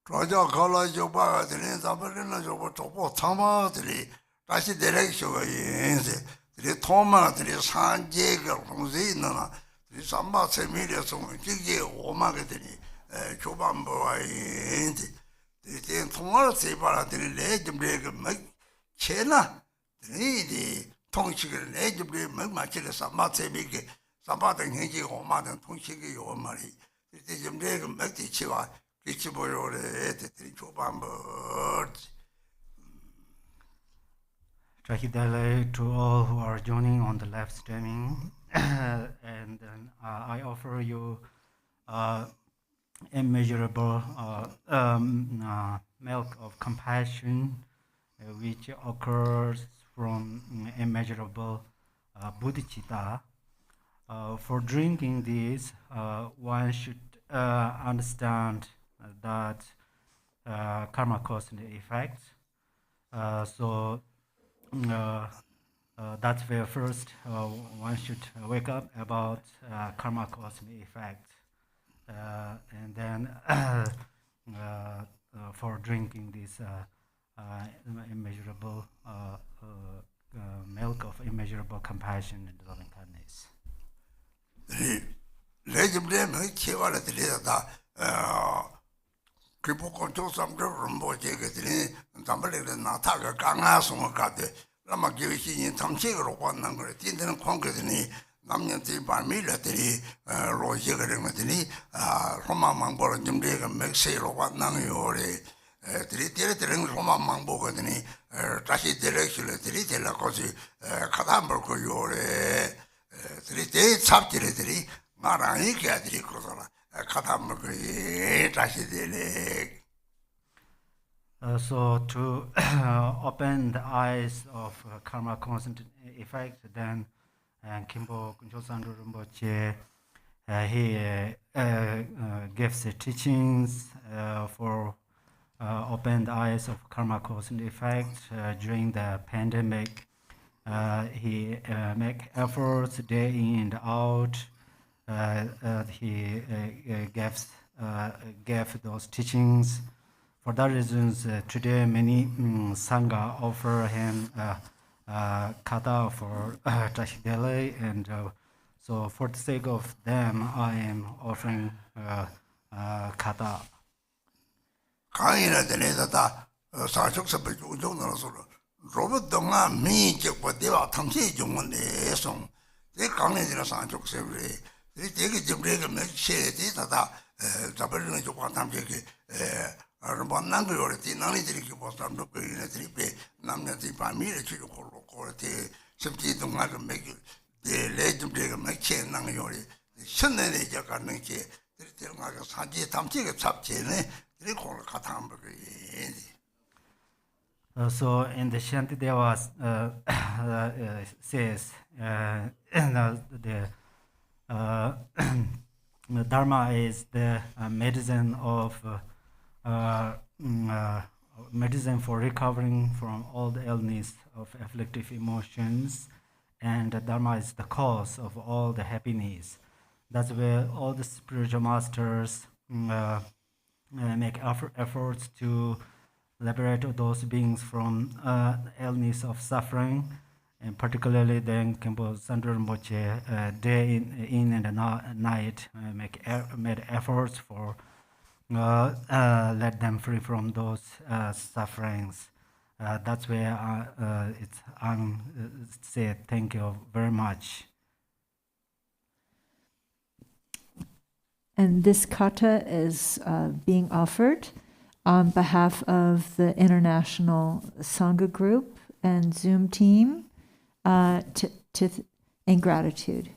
Raja Kala Joba, the Zabarina Jobo Topo Tama, the Rashi Direction, the Toma, the San Diego, Rosina, the Samba Semilia, some Gigi, Omagatini, Chobambo, the Tomorrow Seba, the Legend Break, make Chena, the Tongchik, Legend Break, make my children, Samba Sebiki, Samba and Hingi, Oma, and Tongchiki, or Mari, the Legend Break, make the Chiva. Trahidale to all who are joining on the live streaming, and then I offer you immeasurable milk of compassion, which occurs from immeasurable bodhicitta. For drinking this, one should understand that karma cause and effect. So that's where first one should wake up about karma cause and effect. And then for drinking this immeasurable milk of immeasurable compassion and loving kindness. Khenpo Rinpoche Rinpoche Nataga Ganga Sungakate, Lama Givishi, Tamchi Ropan Nangra, Tintan Congressini, Namyan Military, Roger, Roma Mangor, Jimdega, Mexe, Ropan Nangiore, Tiri Roma Mangbogatini, Tashi Direction, Tiri Lacosi, Katamberco Yore, Tiri Subtility, Marani Catri Kosola. So to open the eyes of karma constant effect, then Khenpo Rinpoche he gives the teachings for open the eyes of karma constant effect during the pandemic. He make efforts day in and out. He gave those teachings. For that reasons, today many Sangha offer him kata for Trahidale, and so for the sake of them, I am offering kata. Robert Donga me what they are Tamsi Jung song. They can't in a Sanchok Sevre. They take it to break a make shade, Zabarin Jopatam Jeki, Rabananga or Tinani was some look in a 3 Namnati Pamir, or 70 to make the legend break a make chain Nangori, the Sunday Jakarnaki, they tell like a Sanji Tamchi Sapchene, they call Katam. So in the Shantideva says the Dharma is the medicine of medicine for recovering from all the illness of afflictive emotions, and the Dharma is the cause of all the happiness. That's where all the spiritual masters make efforts to liberate those beings from illness of suffering, and particularly then Khenpo Rinpoche day in and night made efforts for let them free from those sufferings. That's where I'm said thank you very much. And this kata is being offered on behalf of the International Sangha Group and Zoom team in gratitude.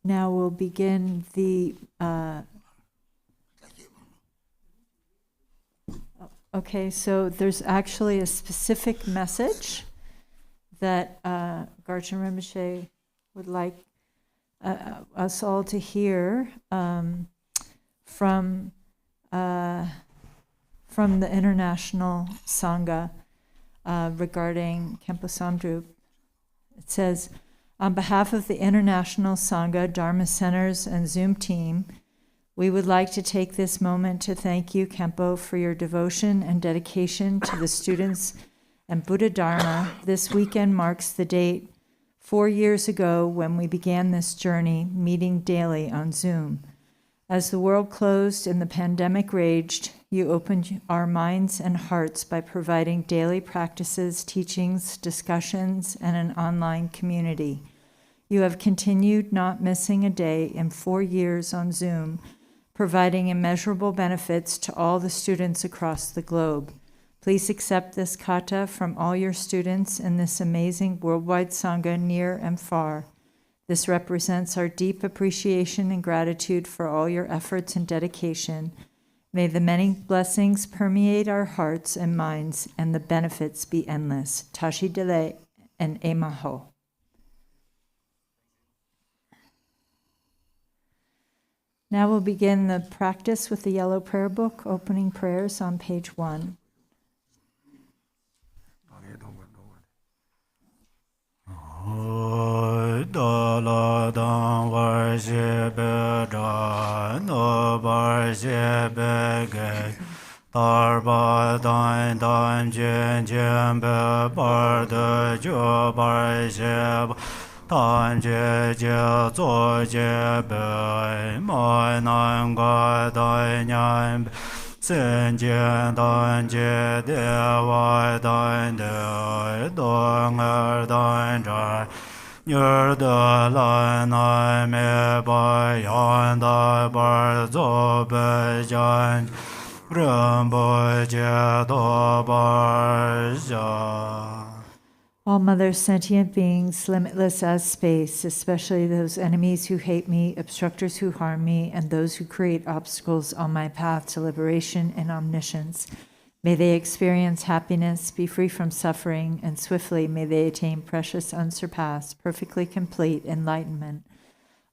Now we'll begin the. Okay, so there's actually a specific message that Garchen Rinpoche would like us all to hear from the International Sangha regarding Khenpo Samdrup. It says, on behalf of the International Sangha, Dharma Centers, and Zoom team, we would like to take this moment to thank you, Khenpo, for your devotion and dedication to the students and Buddha Dharma. This weekend marks the date 4 years ago when we began this journey, meeting daily on Zoom. As the world closed and the pandemic raged, you opened our minds and hearts by providing daily practices, teachings, discussions, and an online community. You have continued not missing a day in 4 years on Zoom, providing immeasurable benefits to all the students across the globe. Please accept this kata from all your students in this amazing worldwide Sangha near and far. This represents our deep appreciation and gratitude for all your efforts and dedication. May the many blessings permeate our hearts and minds, and the benefits be endless. Tashi Dele and Emaho. Now we'll begin the practice with the Yellow Prayer Book, opening prayers on page 1. Tan je je zo je be mai nan ga dai nyan sen je dan je de wa dan de dong er dan ja nhur de la na me ba yan da ba zo be jan ram bo je do ba ja. All mother sentient beings, limitless as space, especially those enemies who hate me, obstructors who harm me, and those who create obstacles on my path to liberation and omniscience. May they experience happiness, be free from suffering, and swiftly may they attain precious, unsurpassed, perfectly complete enlightenment.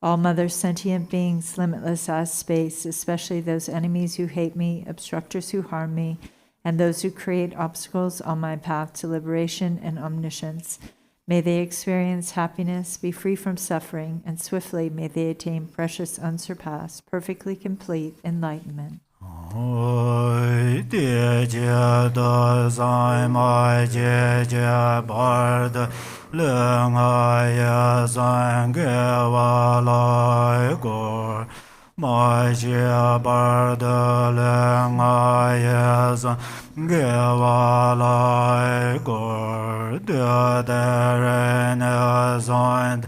All mother sentient beings, limitless as space, especially those enemies who hate me, obstructors who harm me, and those who create obstacles on my path to liberation and omniscience. May they experience happiness, be free from suffering, and swiftly may they attain precious, unsurpassed, perfectly complete enlightenment. Ma je bar de le nga ye san ge wa lai gor de re ne san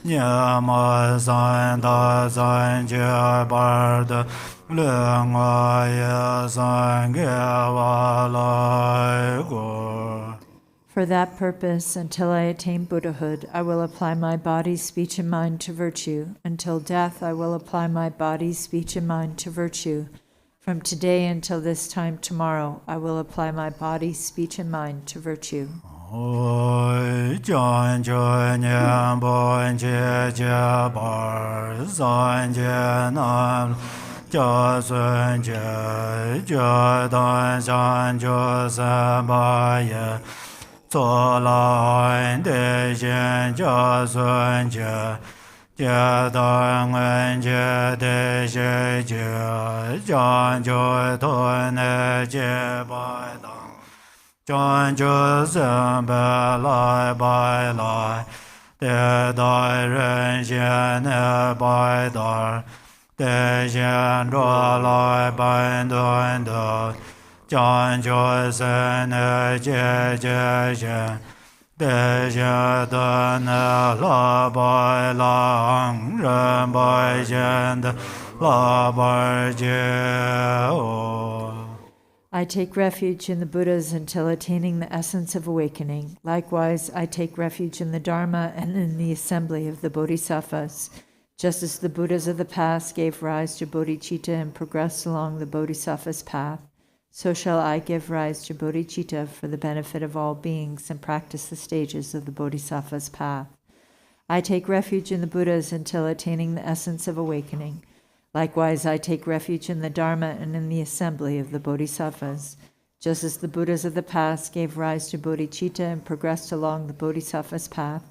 nye ma san da san je bar de le nga ye san ge wa lai gor. For that purpose, until I attain Buddhahood, I will apply my body, speech, and mind to virtue. Until death, I will apply my body, speech, and mind to virtue. From today until this time tomorrow, I will apply my body, speech, and mind to virtue. So la de jen ja sun je jia dang wen je de je je jan jo to ne je bai dang jan jo zhen ba lai de dai ren xian ne bai dar de xian ruo lai ban duan de John Johnson, Jia, Deja Dana, La Bai Lang, Ren Bai Jen, La Bai Jia. I take refuge in the Buddhas until attaining the essence of awakening. Likewise, I take refuge in the Dharma and in the assembly of the Bodhisattvas. Just as the Buddhas of the past gave rise to bodhicitta and progressed along the bodhisattva's path, so shall I give rise to bodhicitta for the benefit of all beings and practice the stages of the bodhisattva's path. I take refuge in the Buddhas until attaining the essence of awakening. Likewise, I take refuge in the Dharma and in the assembly of the bodhisattvas. Just as the Buddhas of the past gave rise to bodhicitta and progressed along the bodhisattva's path,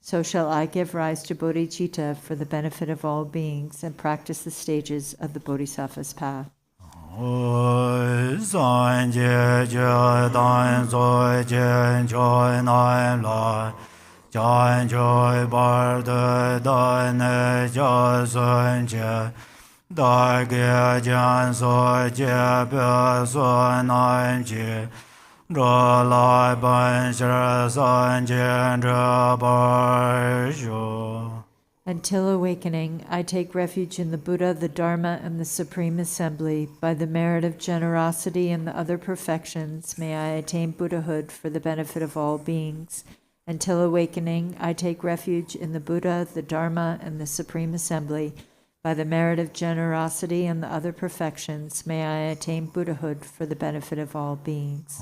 so shall I give rise to bodhicitta for the benefit of all beings and practice the stages of the bodhisattva's path. Until awakening, I take refuge in the Buddha, the Dharma, and the Supreme Assembly. By the merit of generosity and the other perfections, may I attain Buddhahood for the benefit of all beings. Until awakening, I take refuge in the Buddha, the Dharma, and the Supreme Assembly. By the merit of generosity and the other perfections, may I attain Buddhahood for the benefit of all beings.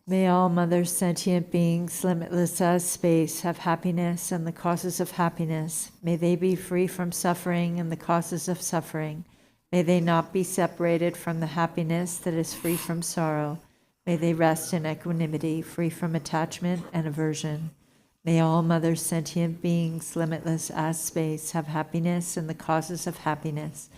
May all mother sentient beings, limitless as space, have happiness and the causes of happiness. May they be free from suffering and the causes of suffering. May they not be separated from the happiness that is free from sorrow. May they rest in equanimity, free from attachment and aversion. May all mother sentient beings, limitless as space, have happiness and the causes of happiness.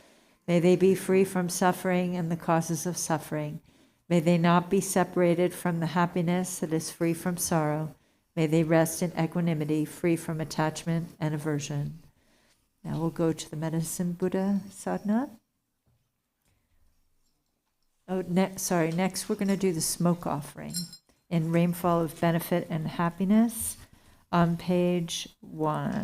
May they be free from suffering and the causes of suffering. May they not be separated from the happiness that is free from sorrow. May they rest in equanimity, free from attachment and aversion. Now we'll go to the Medicine Buddha sadhana. Next we're going to do the smoke offering in Rainfall of Benefit and Happiness on page 1.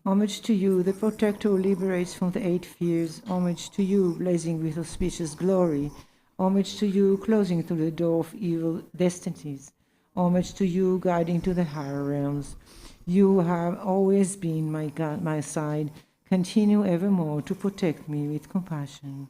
Homage to you, the protector who liberates from the 8 fears. Homage to you, blazing with auspicious glory. Homage to you, closing to the door of evil destinies. Homage to you, guiding to the higher realms. You have always been my side. Continue evermore to protect me with compassion.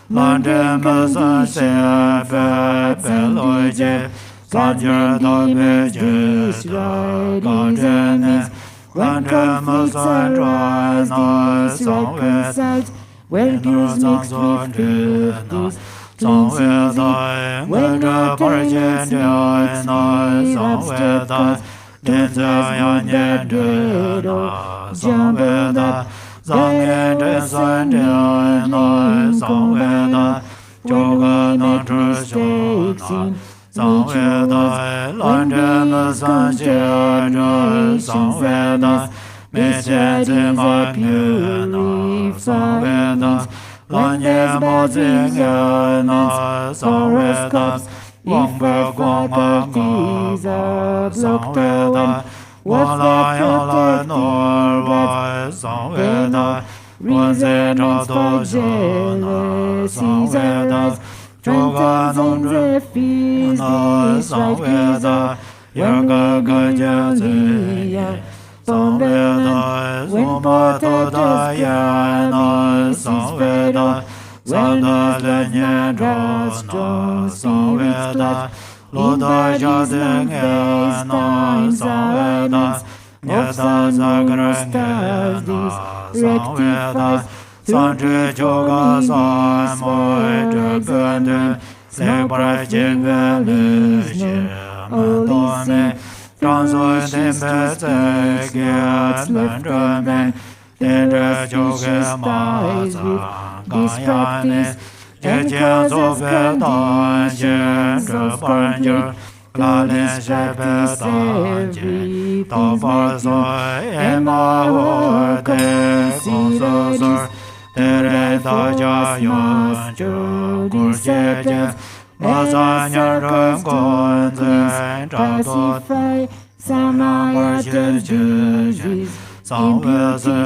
London Masan Sebe Beloje Sanjur Dobeje Garden London Masan Drana Sangwed where girls mixed with fifties, Sangwed Murder Parjan Diana Sangwed Denza Yanyan Dena Sangwed Zangyan Densan Diana Sangwed Joga Nantrashana Sangwed London Masan Sebe Sangwed Mejenzi Magna Sangwed Lanye Mozingana Sangwed Wangbe Guamanga Sangwed Walayala Norway Sangwed Wanzeta Dojana Sangwed Joga Nandrina Sangwed Yaga Gajanzi Sangwed Soma Todayana Sangwed Sada Lenyadrona Sangwed Loda Jadengana Sangwed Nyada Zagrangana Sangwed Sanjay Joga Samoy Jagande Lebra Jigvelish Mandone Transoy Dembeze Gyat Mandrome Dendra Joga Maza Gayane Jejen Zovedan Jendra Banjer Lalen Shebedan Jen Tabarzoy Ema Ode Gonsosor Tere Daja Yon Kurjeje Mazanyar Gonzen Tradote Samaya disease, Sangweze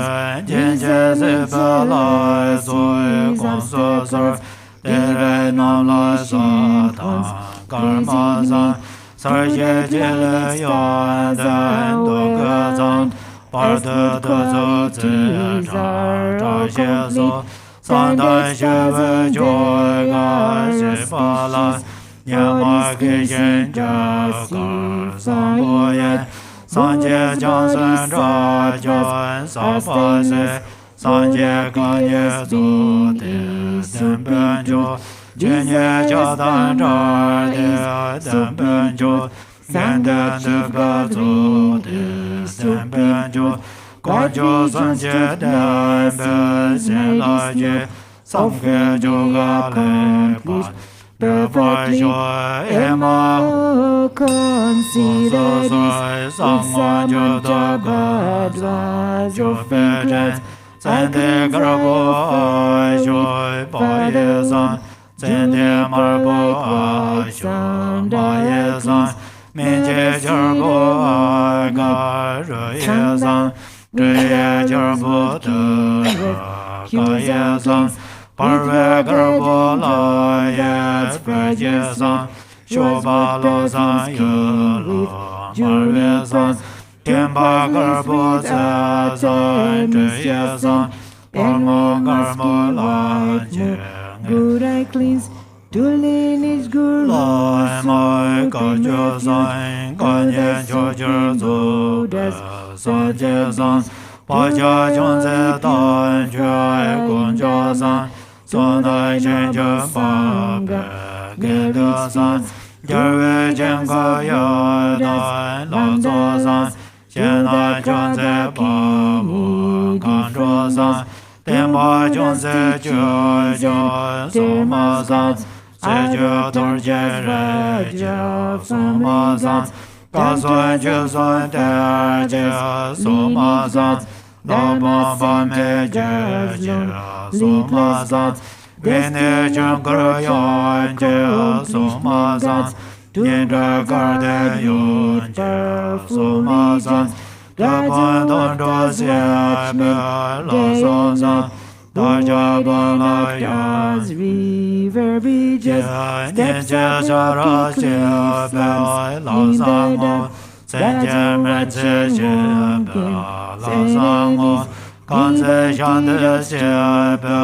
Jenjeze Belai Zoe Gonsosor Tere Namlai Satan Karmazan Sarje Jele Yonden Dogazan Parde Dozo Zera Sandai Sheve Joga Shepala Nyama Kishin Jakar Samboye Sanje Johnson Rajan Sapase Sanje Kanye Zote Dembenjo Jenye Jadan Rade Dembenjo Genden Degazo Dembenjo Gajo Sanje Dembe Selaje Samge Joga Lepa Bevajo Ema consider Sangma Joda Jofejet Sende Garabo Joy Bayesan Sende Marbo Joy Bayesan Minje Jarbo Garoyesan Dre Jarbo Gayesan Parve Garbo Layet Verjesan Shoba Lozan Yola Marvesan Kemba Garbo Zazan Dreyesan Parmo Garmo Lanje good eye cleans, to lineage good Lai Mai Gajosan Ganyen Jojer Zodas Sanjesan Paja Jonze Dan Joy Gonjosan Sonai Chenja Pape Gendosan Yarwe Jenga Yadan Lazosan Shenai Jonze Pabu Kanjosan Temba Jonze Jojo Somasan Sejo Dorje Rejo Somasan Gasoy Josoy Terje Somasan Dama Bame Jeje Somasan Gene Jankar Yonje Somasan Yendra Garde Yonje Somasan Dapan Dondo Sebe Lasosan Daja Balayas river bridges, Steps Sara Sebe Lasango Senje Mense Sebe Lasango Kanse Shande Sebe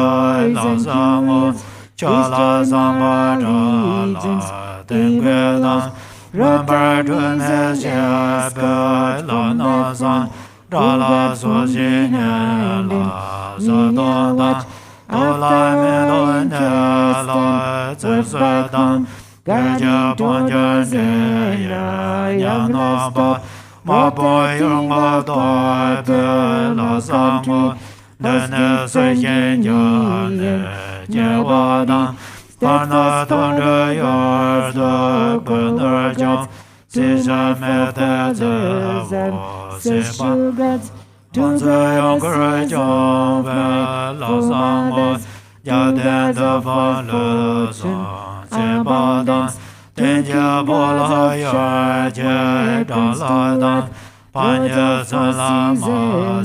Lasango Chala Samba Jala Tenguedan Rambar Dumes Jebe Lana San Jala Sosi Nyela Sadondan Dola Medon Jela Zesedan Gerja Ponja Neya Yanaba Maboy Yunga Doi Bela Sangu Dene Seyen Yane Jewadan Parna Tondre Yorde Bener Jong Sisa Mete Zewo Seba Bonze Yongre Jong Bela Sangu Yade Devan Le Son Sebadan Tenja Bola Yarje Daladan Panya Salama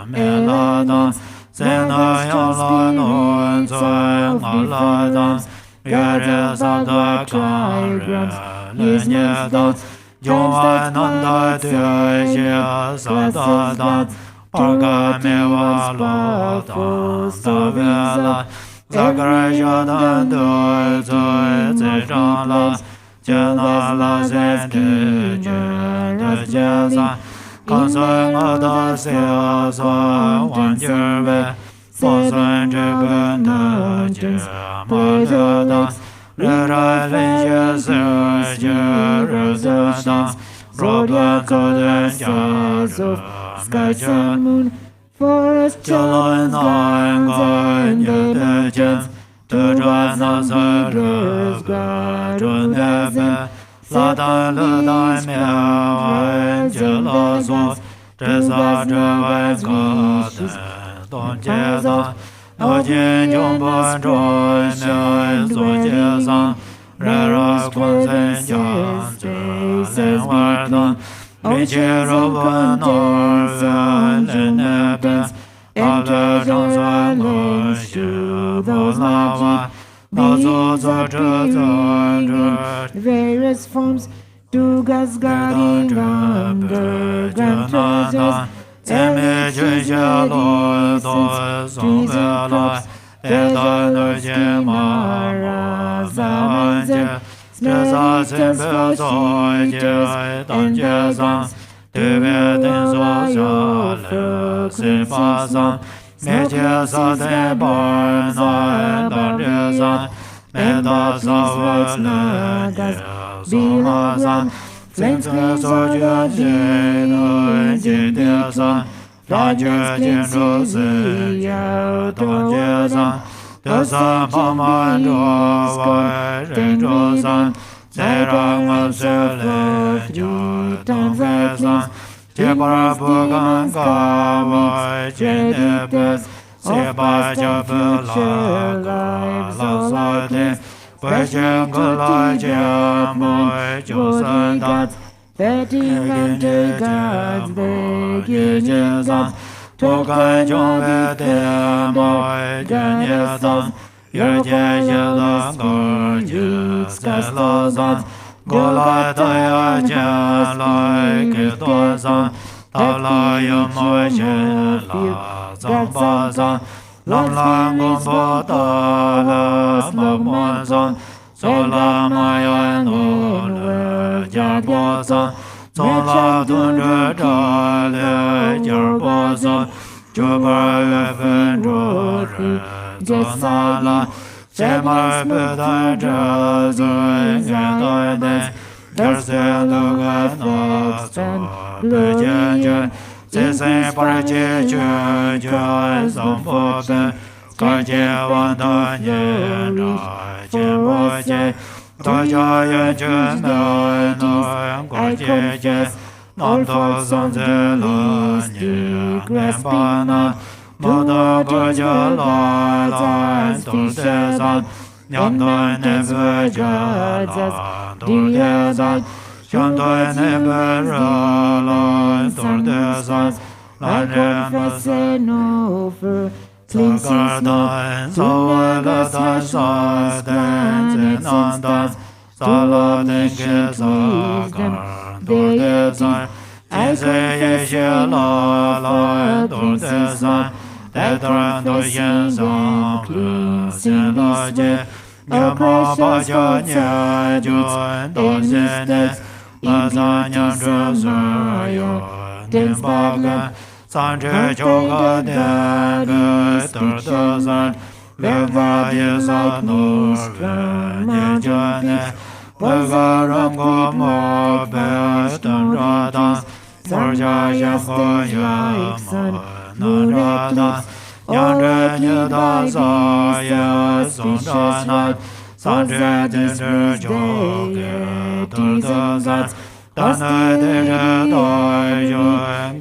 Meladan Sena Yala Non Zoi Ngaladan Yare Sabda Kare Lenyedan Joa Nanda Tye Sadadan Parga Mewa Lodan Davela Zagara Jadan Doi Zoi Zedala Jena La Zende Jede Jeza Kansan Ada Sea Sa Wan Jerve Fonsan Jebe Ne Jema Ledan Rera Lenje Se Jere Zedan Robla Koden Jare Skies and moon, forest children's gardens and the gems, to dry Nazareth, God on heaven, Lada Lada Mea, Angela So, Tesa Java God, Don Jeza, Nojin Jumbo Joy, Mea, So Jeza, Rera Quansen Jan, Jalen Wardan, Richero Vanor, Lenebes, Alle Jansa to those lava, those are various forms, Dugas guarding underground treasures, images, yellow, those trees and crops, desert Skimara, Zamans, snakes and spiders, and dragons, Tibet social frequencies, Media de Barna, Darjazan, Medas rights nagas, Bilazan, flames cleans of the Jediasan, Flaggers cleans the Outdoorjazan, Dosa Mama Dova, Rejosan, Serang Sele, 3 times I please. Jebara Bugan Gava, Jedebes, Seba Jabela, Lasade, Pajangala Jamoy, Josandat, Betting under gods, beginning gods, Tokai Jovete, Moy, Janyasan, Yerjayala, Gorjits, Castlazan, Gola Taya Jala Kedozan, Tala Yamojela, Zambazan, Lamla Gombo Tala, Mamazan, Sola Mayan, Jabozan, Sola Dundra Dale, Jarbozan, Juba Evendro, Jesala, Shemar Buddha Jazoi Yadoi Jarse Lugan Lujan Sese Parache Joy Zambobe Karje Wanda Yena Jeboje Toja Yajuna No Gorje Nando Zanzela Grespina Moda Gorja La Dulcesan Yandoi Never Jadzas Diazat Yandoi Never Dulcesan I confess and over Sagardan Savalada Sadans and Andas Saladenke Sagar Dulcesan I confess and over by confessing and cleansing this way, O precious false habits and mistakes, desire, takes bad luck, untainted body, speech and mind, reviving like mist from mountain peaks, poison of quick light, smoking trees, sunrise stays like sun, moon eclipse, already by this auspicious rite, Osiris with deities and gods, hostility and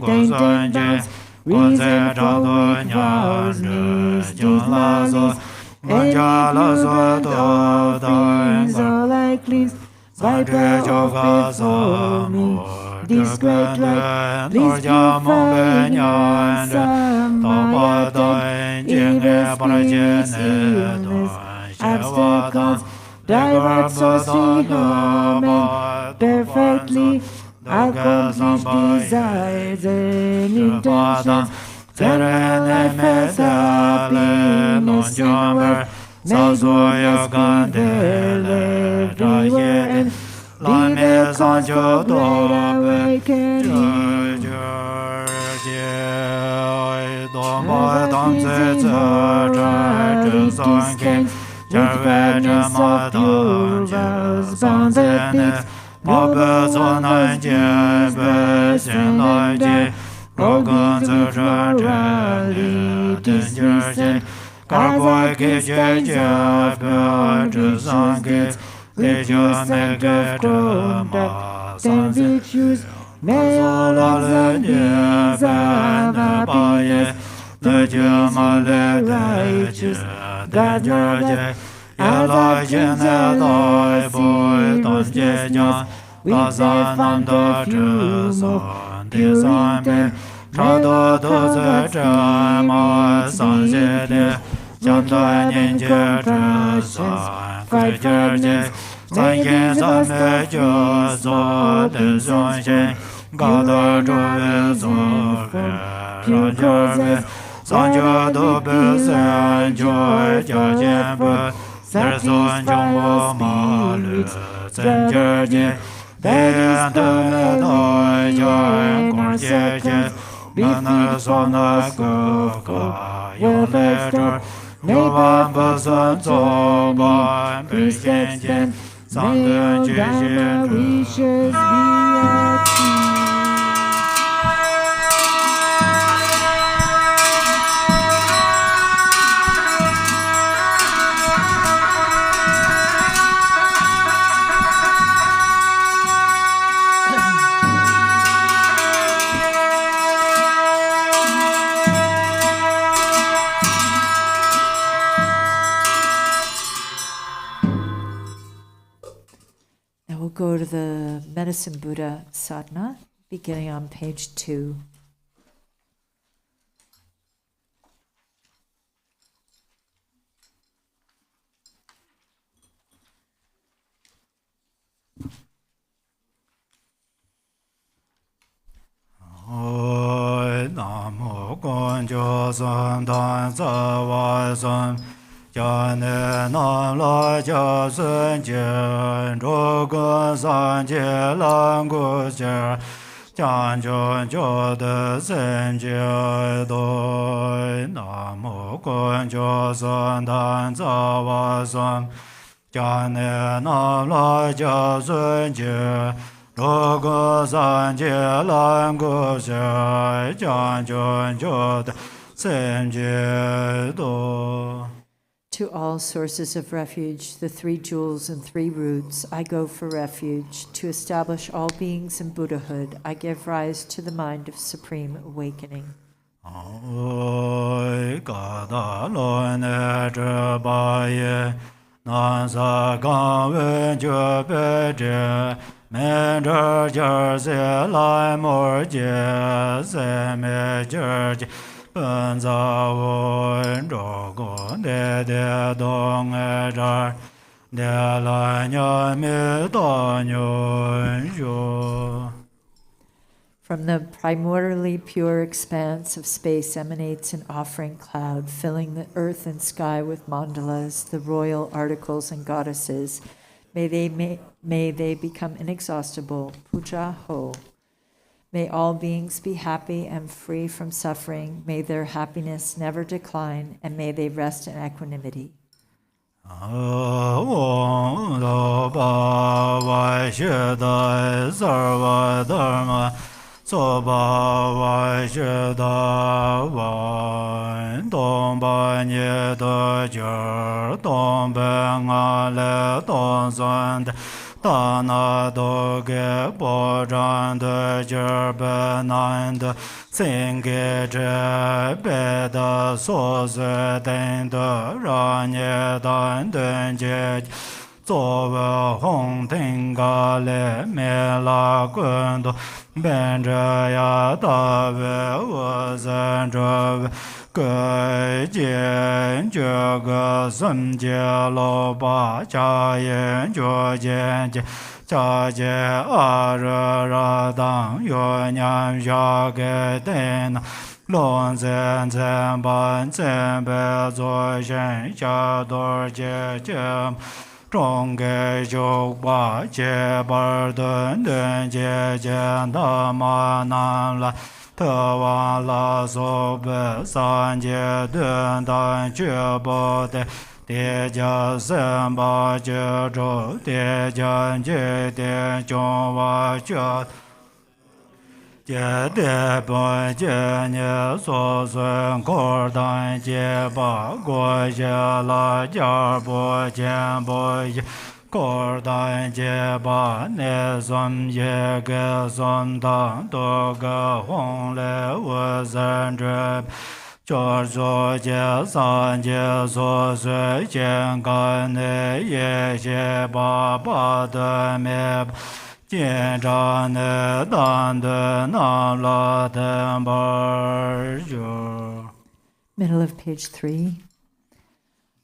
tainted bonds, reason for weak vows, mysteries, malice, and offerings all I cleanse, by prayer offered for me, this great light, please purify and ransom my attempt, evil spirits, illness, obstacles, divert souls to harm and perfectly accomplish desires and intentions, turn my life as happiness and wealth, may goodness be there everywhere and be the cause for great awakening. Refuges of morality stains, with fragments of pure vows, bound the things, noble ones, Jesus, and die, organs of morality descend, as gates, with your scent of conduct and virtues, may all of the days of happiness, the genuine righteous, God Lord, as actions and suggestions, with their fond perfume of pure intent, may all of the dreams be gentle and compassions, fight fragments, may these obstacles all destruction, God our joy is over, pure causes, let it be and joy, judge and birth, satisfy our spirits, gradually, that is permanent joy, conscience, be free from the scope of welfare store, may one person so born, please extend, may all Dharma wishes be achieved. We'll go to the Medicine Buddha sadhana, beginning on page 2. Namo Gonjo San Dan Sa Wa San Jane Nam La Ja Sun Jian Zhou Gun San Jie Lang Gu Jia Jian Zhong Jiu De Sen Jie Doi Namo Gonjo San Dan Sa Wa San Jane Nam La Ja Sun Jie Zhou Gun San Jie Lang Gu Jia Jian Zhong Jiu De Sen Jie Doi. To all sources of refuge, the 3 jewels and 3 roots, I go for refuge. To establish all beings in Buddhahood, I give rise to the mind of supreme awakening. From the primordially pure expanse of space emanates an offering cloud, filling the earth and sky with mandalas, the royal articles and goddesses. May they become inexhaustible. Puja ho. May all beings be happy and free from suffering. May their happiness never decline, and may they rest in equanimity. Dana doge bojan de jerbenand singe je beda soze den de ranye dan den je zove hong tenga le me la gundo benja ya da ve wazen jove ge jian jie ge sun jie lo ba jia yan jue jian jie jia jie a re ra dang yuan yan xia ge den long zhen zhen ban zhen bei zuo shen xia duo jie jie zhong ge zhou ba jie bar dun dun jie jian da ma nan lai te wan la so be san jie dun dan jue bo de de jia sen ba jie zhou de jian jie de zhong wa jie jie de bon jie nie so sun ko dan jie ba guo jie la jia bo jian bo ye ko dan jie ba ne som ye ge som dan do ge hong le wo zhen zhe jiao zhuo jie san jie so sui jian gan ne ye xie ba ba de me jian zhang ne dan de na la den bar zhu. Middle of page 3.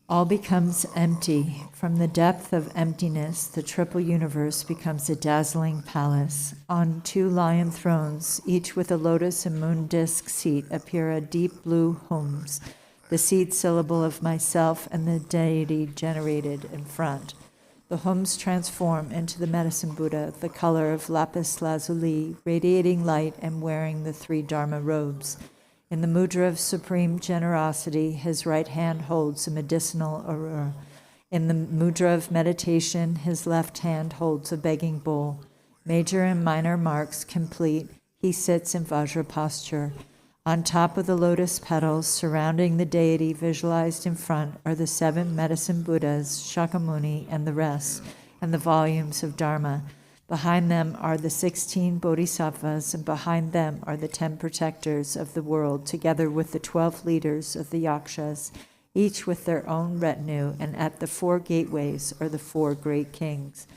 All becomes empty. From the depth of emptiness, the triple universe becomes a dazzling palace. On 2 lion thrones, each with a lotus and moon disk seat, appear a deep blue hums, the seed syllable of myself and the deity generated in front. The hums transform into the medicine Buddha, the color of lapis lazuli, radiating light and wearing the 3 Dharma robes. In the mudra of supreme generosity, his right hand holds a medicinal arura. In the mudra of meditation, his left hand holds a begging bowl. Major and minor marks complete, he sits in Vajra posture. On top of the lotus petals surrounding the deity visualized in front are the 7 medicine Buddhas, Shakyamuni, and the rest, and the volumes of Dharma. Behind them are the 16 bodhisattvas, and behind them are the 10 protectors of the world, together with the 12 leaders of the yakshas, each with their own retinue, and at the 4 gateways are the 4 great kings.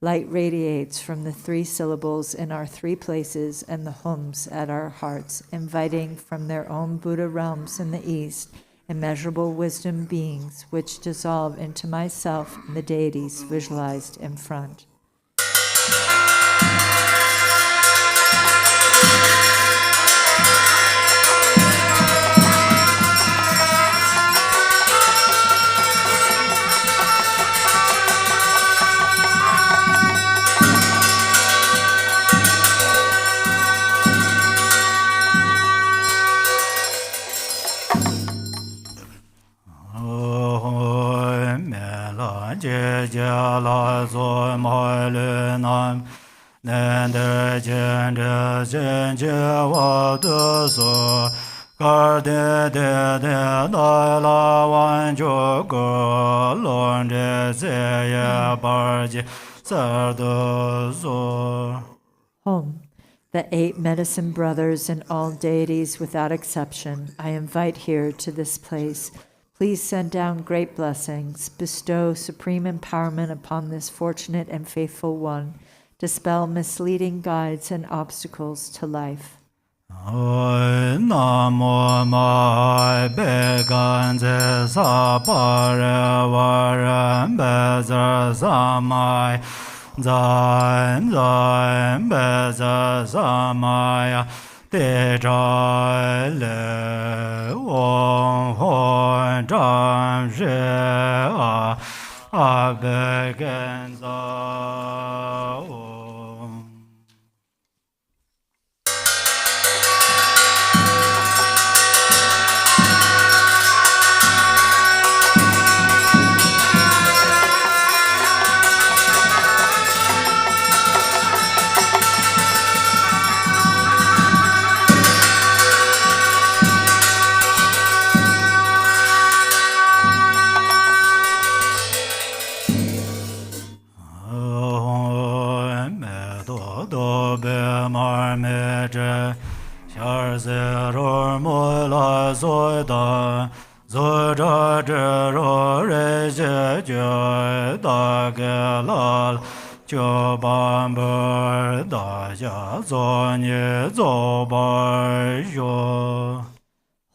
Light radiates from the 3 syllables in our 3 places and the hums at our hearts, inviting from their own Buddha realms in the east immeasurable wisdom beings, which dissolve into myself and the deities visualized in front. Home. The 8 medicine brothers and all deities without exception, I invite here to this place. Please send down great blessings, bestow supreme empowerment upon this fortunate and faithful one, dispel misleading guides and obstacles to life. Namo mai beganze sapare varam bezar samai zan zan beza samaya te cha le wong hon zhang shi a be gen za wong.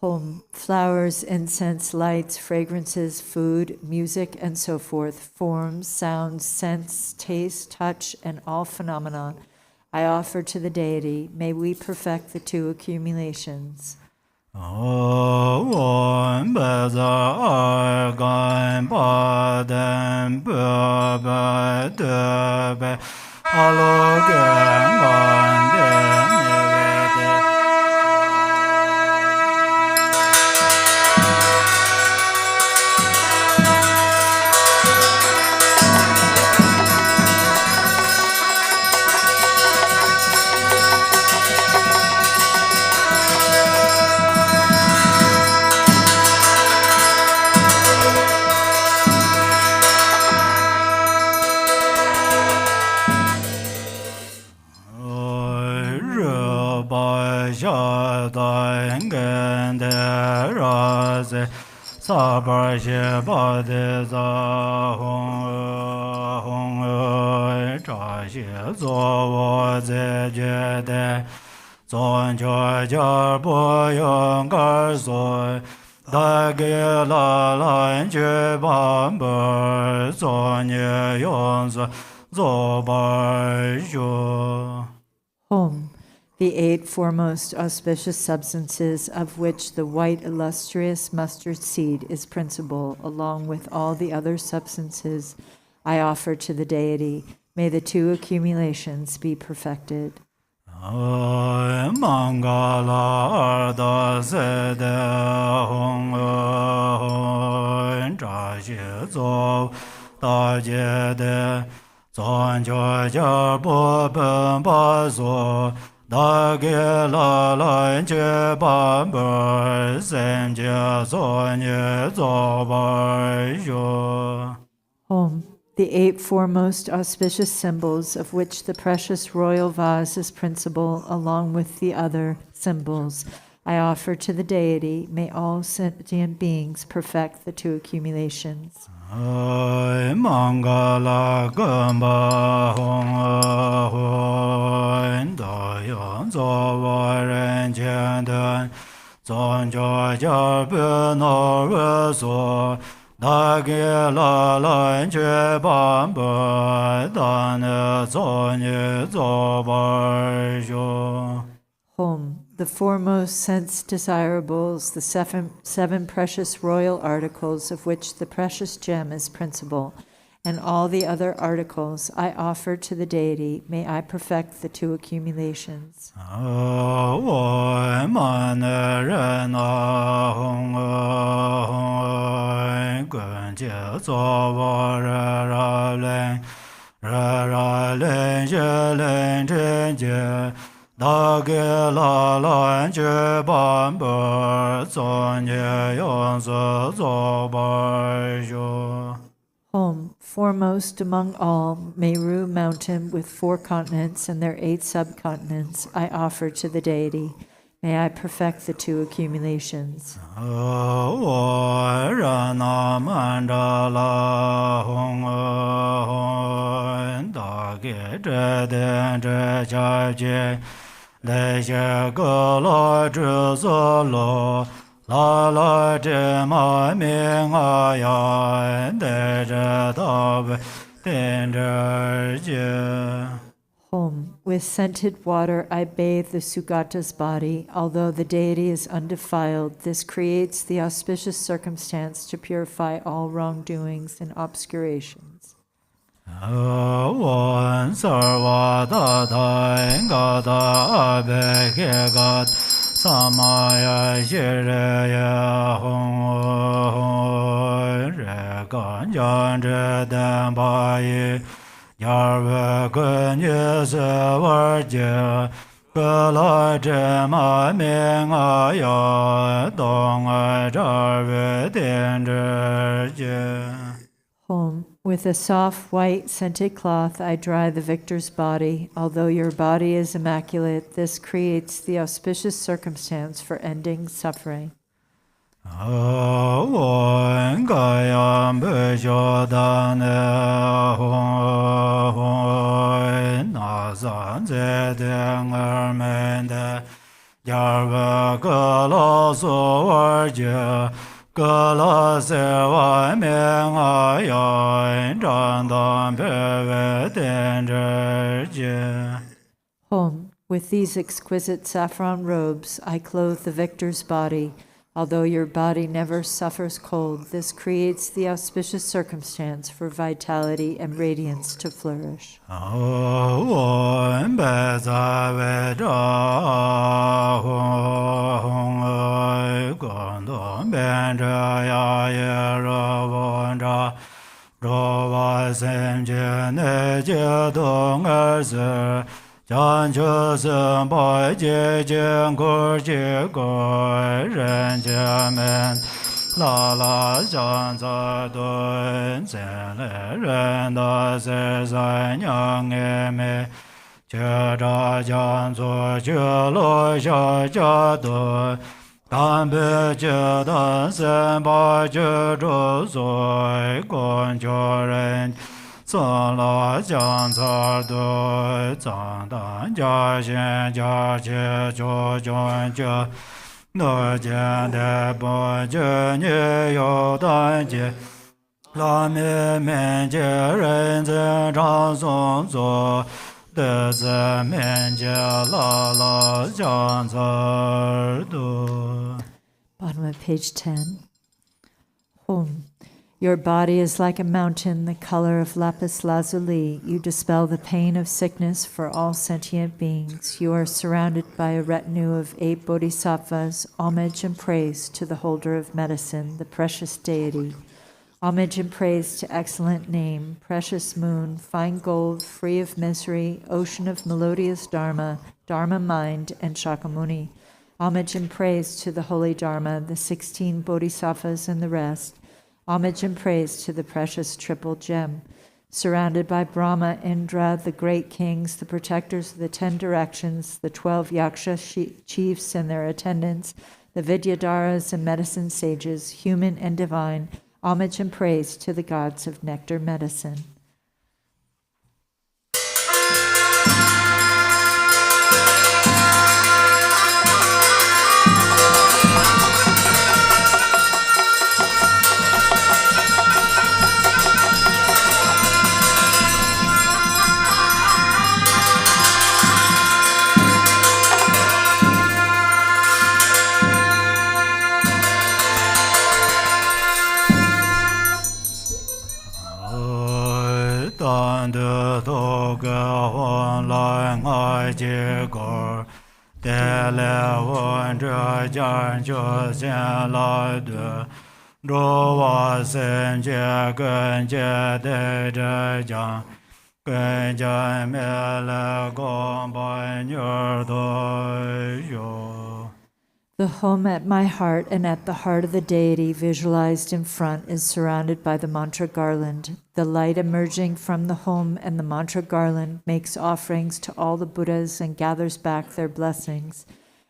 Home, flowers, incense, lights, fragrances, food, music, and so forth, forms, sounds, scents, taste, touch, and all phenomena I offer to the deity. May we perfect the two accumulations. Home, the 8 foremost auspicious substances of which the white illustrious mustard seed is principal, along with all the other substances I offer to the deity. May the two accumulations be perfected. Mangala arda sede hong cha xie zo da jie de zon jo jia bo ben ba zo da ge la lan jie ban bo sen jie zon ye zo ba yo. Home, the 8 foremost auspicious symbols of which the precious royal vase is principal, along with the other symbols I offer to the deity. May all sentient beings perfect the two accumulations. Mangala gamba hong hong da yang zo wa ren jian dan zong jia jia bi no re so da ge la lan jue ban bo dan ne zong ye zo ba yo. Home, the foremost sense desirables, the seven precious royal articles of which the precious gem is principal, and all the other articles I offer to the deity. May I perfect the two accumulations. Da ge la lan jue ban bo zon ye yong zi zo ba yo. Home, foremost among all, Meru Mountain with 4 continents and their 8 subcontinents, I offer to the deity. May I perfect the two accumulations. Rana mandala hong da ge zhe den zhe jia jie le xie ge la zhi zi lo la la zhi ma ming a ya de zhe da Home. With scented water I bathe the Sugata's body. Although the deity is undefiled, this creates the auspicious circumstance to purify all wrongdoings and obscurations. Samaya Shiraya Hong Rekan Jandre Dambayi Yarva Kunyas Varja Kala Jema Mingaya Donga Jarve Dendra. Home. With a soft, white, scented cloth, I dry the victor's body. Although your body is immaculate, this creates the auspicious circumstance for ending suffering. Home. With these exquisite saffron robes, I clothe the victor's body. Although your body never suffers cold, this creates the auspicious circumstance for vitality and radiance to flourish. Chan chu sun pai jie jian gu ji gu ren jie men la la chan za dun zhen le ren da se zai nyang e me che zha jian zu ju lu xia jia du dan bi jie dan sen pai ji zhu zui guan ju ren 此来将此对藏当家先家去就君就那见的不觉你有单结拉面面接人在长松坐的在面接拉拉将此对 Bottom of page 10. Home. Your body is like a mountain, the color of lapis lazuli. You dispel the pain of sickness for all sentient beings. You are surrounded by a retinue of 8 bodhisattvas. Homage and praise to the holder of medicine, the precious deity. Homage and praise to excellent name, precious moon, fine gold, free of misery, ocean of melodious dharma, dharma mind, and Shakyamuni. Homage and praise to the holy dharma, the 16 bodhisattvas and the rest. Homage and praise to the precious triple gem. Surrounded by Brahma, Indra, the great kings, the protectors of the 10 directions, the 12 yaksha chiefs and their attendants, the Vidyadharas and medicine sages, human and divine. Homage and praise to the gods of nectar medicine. The home at my heart and at the heart of the deity visualized in front is surrounded by the mantra garland. The light emerging from the home and the mantra garland makes offerings to all the Buddhas and gathers back their blessings.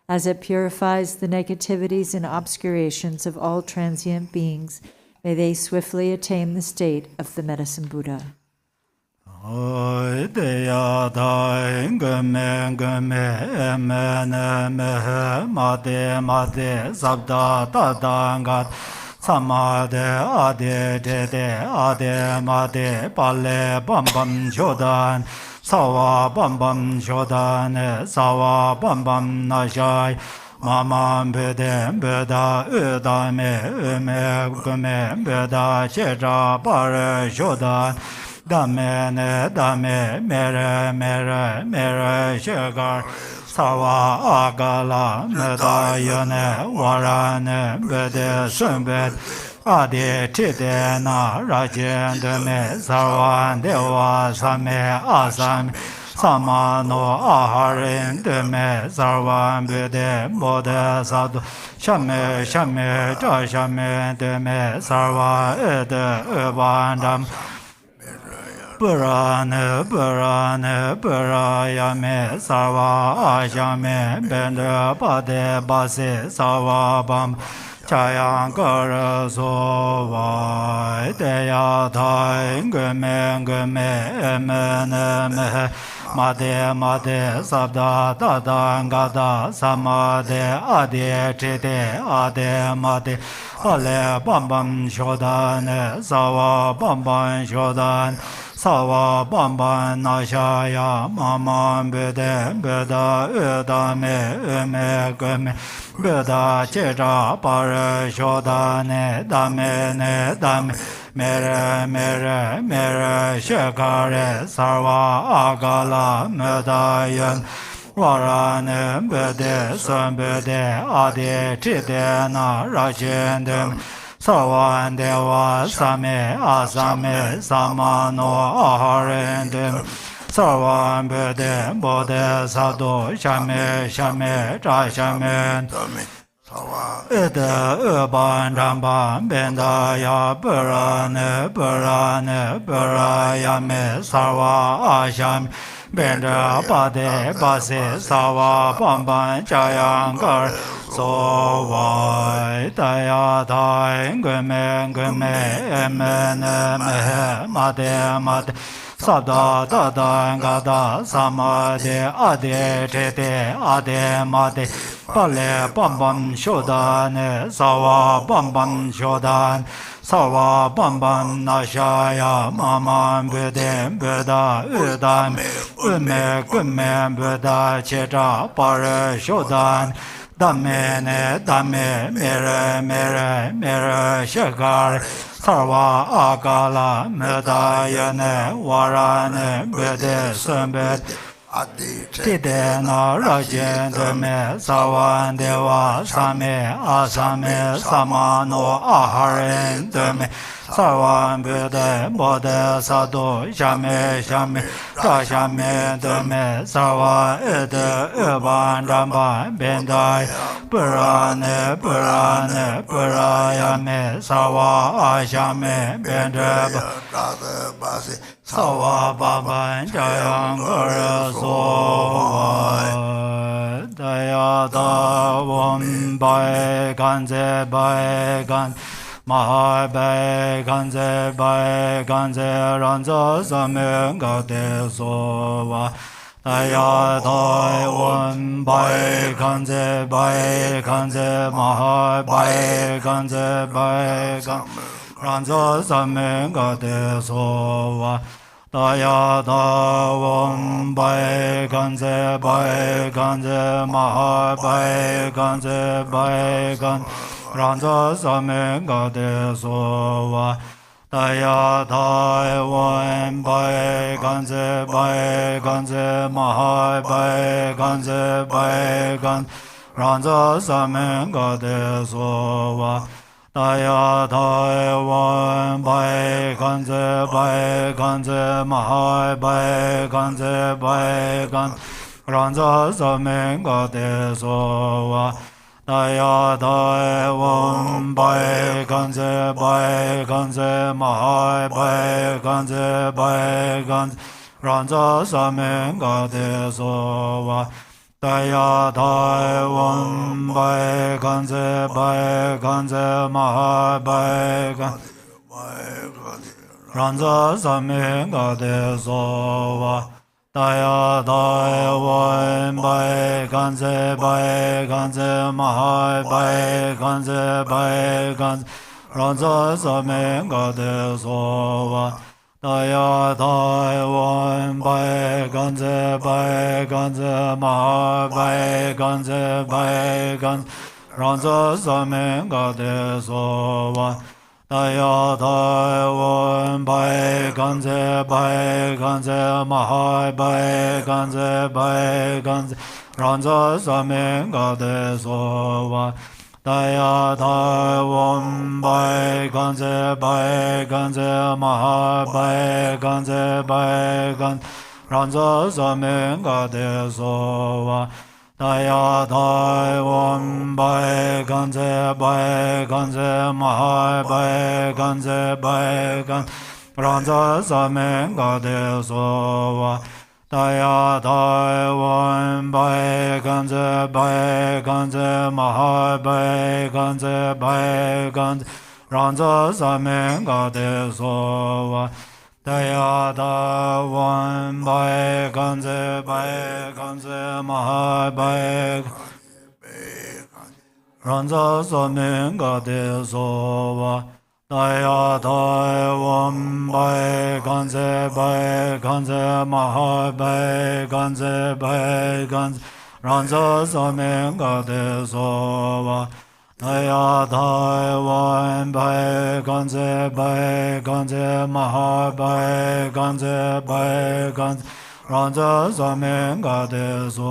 As it purifies the negativities and obscurations of all transient beings, may they swiftly attain the state of the medicine Buddha. Samade ade dede ade made pale bam bam jodan sawa bam bam jodan sawa bam bam najai mama bede beda uda me gume beda cheja par jodan dame ne dame mere shegar Sawa agala medayane warane bede sunbet adi tide na rajende me sarvan deva same asam samano aharin de me sarvan bede bode sadhu shame ja shame de me sarva ede ubandam Purane Purayame Sarva Ashame Bende Pade Base Sarva Bam Chayang Karasova Deya Thai Gume Emene Made Sabda Dada Gada Samade Ade Chite Ade Made Ale Bam Shodan Sawa Bam Shodan Sawa bamban nashaya mamam beda uda me gume beda cheja par shodane dame mere shekare sarva agala medayan warane bede sunbede adi chidena rajendem Savan deva same asame samano aharendem Savan bede bode sadhu shame cha shame Ede uban ramban bendaya burayame sarva asham Benda pade base sawa bamban chayangar Sovai daya dai gume emene made Sada dada gada samade ade tete ade made Pale bambam shodan sawa bambam shodan Sawa bambam nashaya mamam beda udan gume beda cheja par shodan dame mere shakar sarva agala medayane warane bede sunbet tide na rajende me savan deva same asame samano aharende me sarvan bede bode sadhu shame cha shame me sarva ede uban ramba bendai purayame sarva ashame bendeba Sawa baban jayang karasova Daya da wam bai ganze Mahai bai ganze ranza sameng gade sova Daya da wam bai ganze Mahai bai ganze ranza sameng gade sova Daya da wam bai ganze mahai bai ganze ranza same gade sova Daya da wam bai ganze mahai bai ganze ranza same gade sova Daya dai wam bai ganze mahai bai ganze ranza sameng gade sova Daya dai wam bai ganze mahai bai ganze ranza sameng gade sova Daya dai wam bai ganze mahai bai ranza sameng gade sova Daya dai wam bai ganze mahai bai ranza same ga de so wa da ya da won bai gan ze ma bai gan ranza same ga de so wa da ya da won bai gan ze ma bai gan ze ranza same ga de so wa da ya da won bai gan ze ma bai gan ranza same ga de so wa da ya da won bai gan ze ma bai gan ranza same ga de so wa da ya da won bai gan ze ma bai gan ranza same ga de so wa da ya da won bai gan ze ma bai ranza same ga de so wa da ya da won bai gan ze ma bai gan ranza same ga de so wa da ya da won bai gan ze ma bai gan ranza same ga de so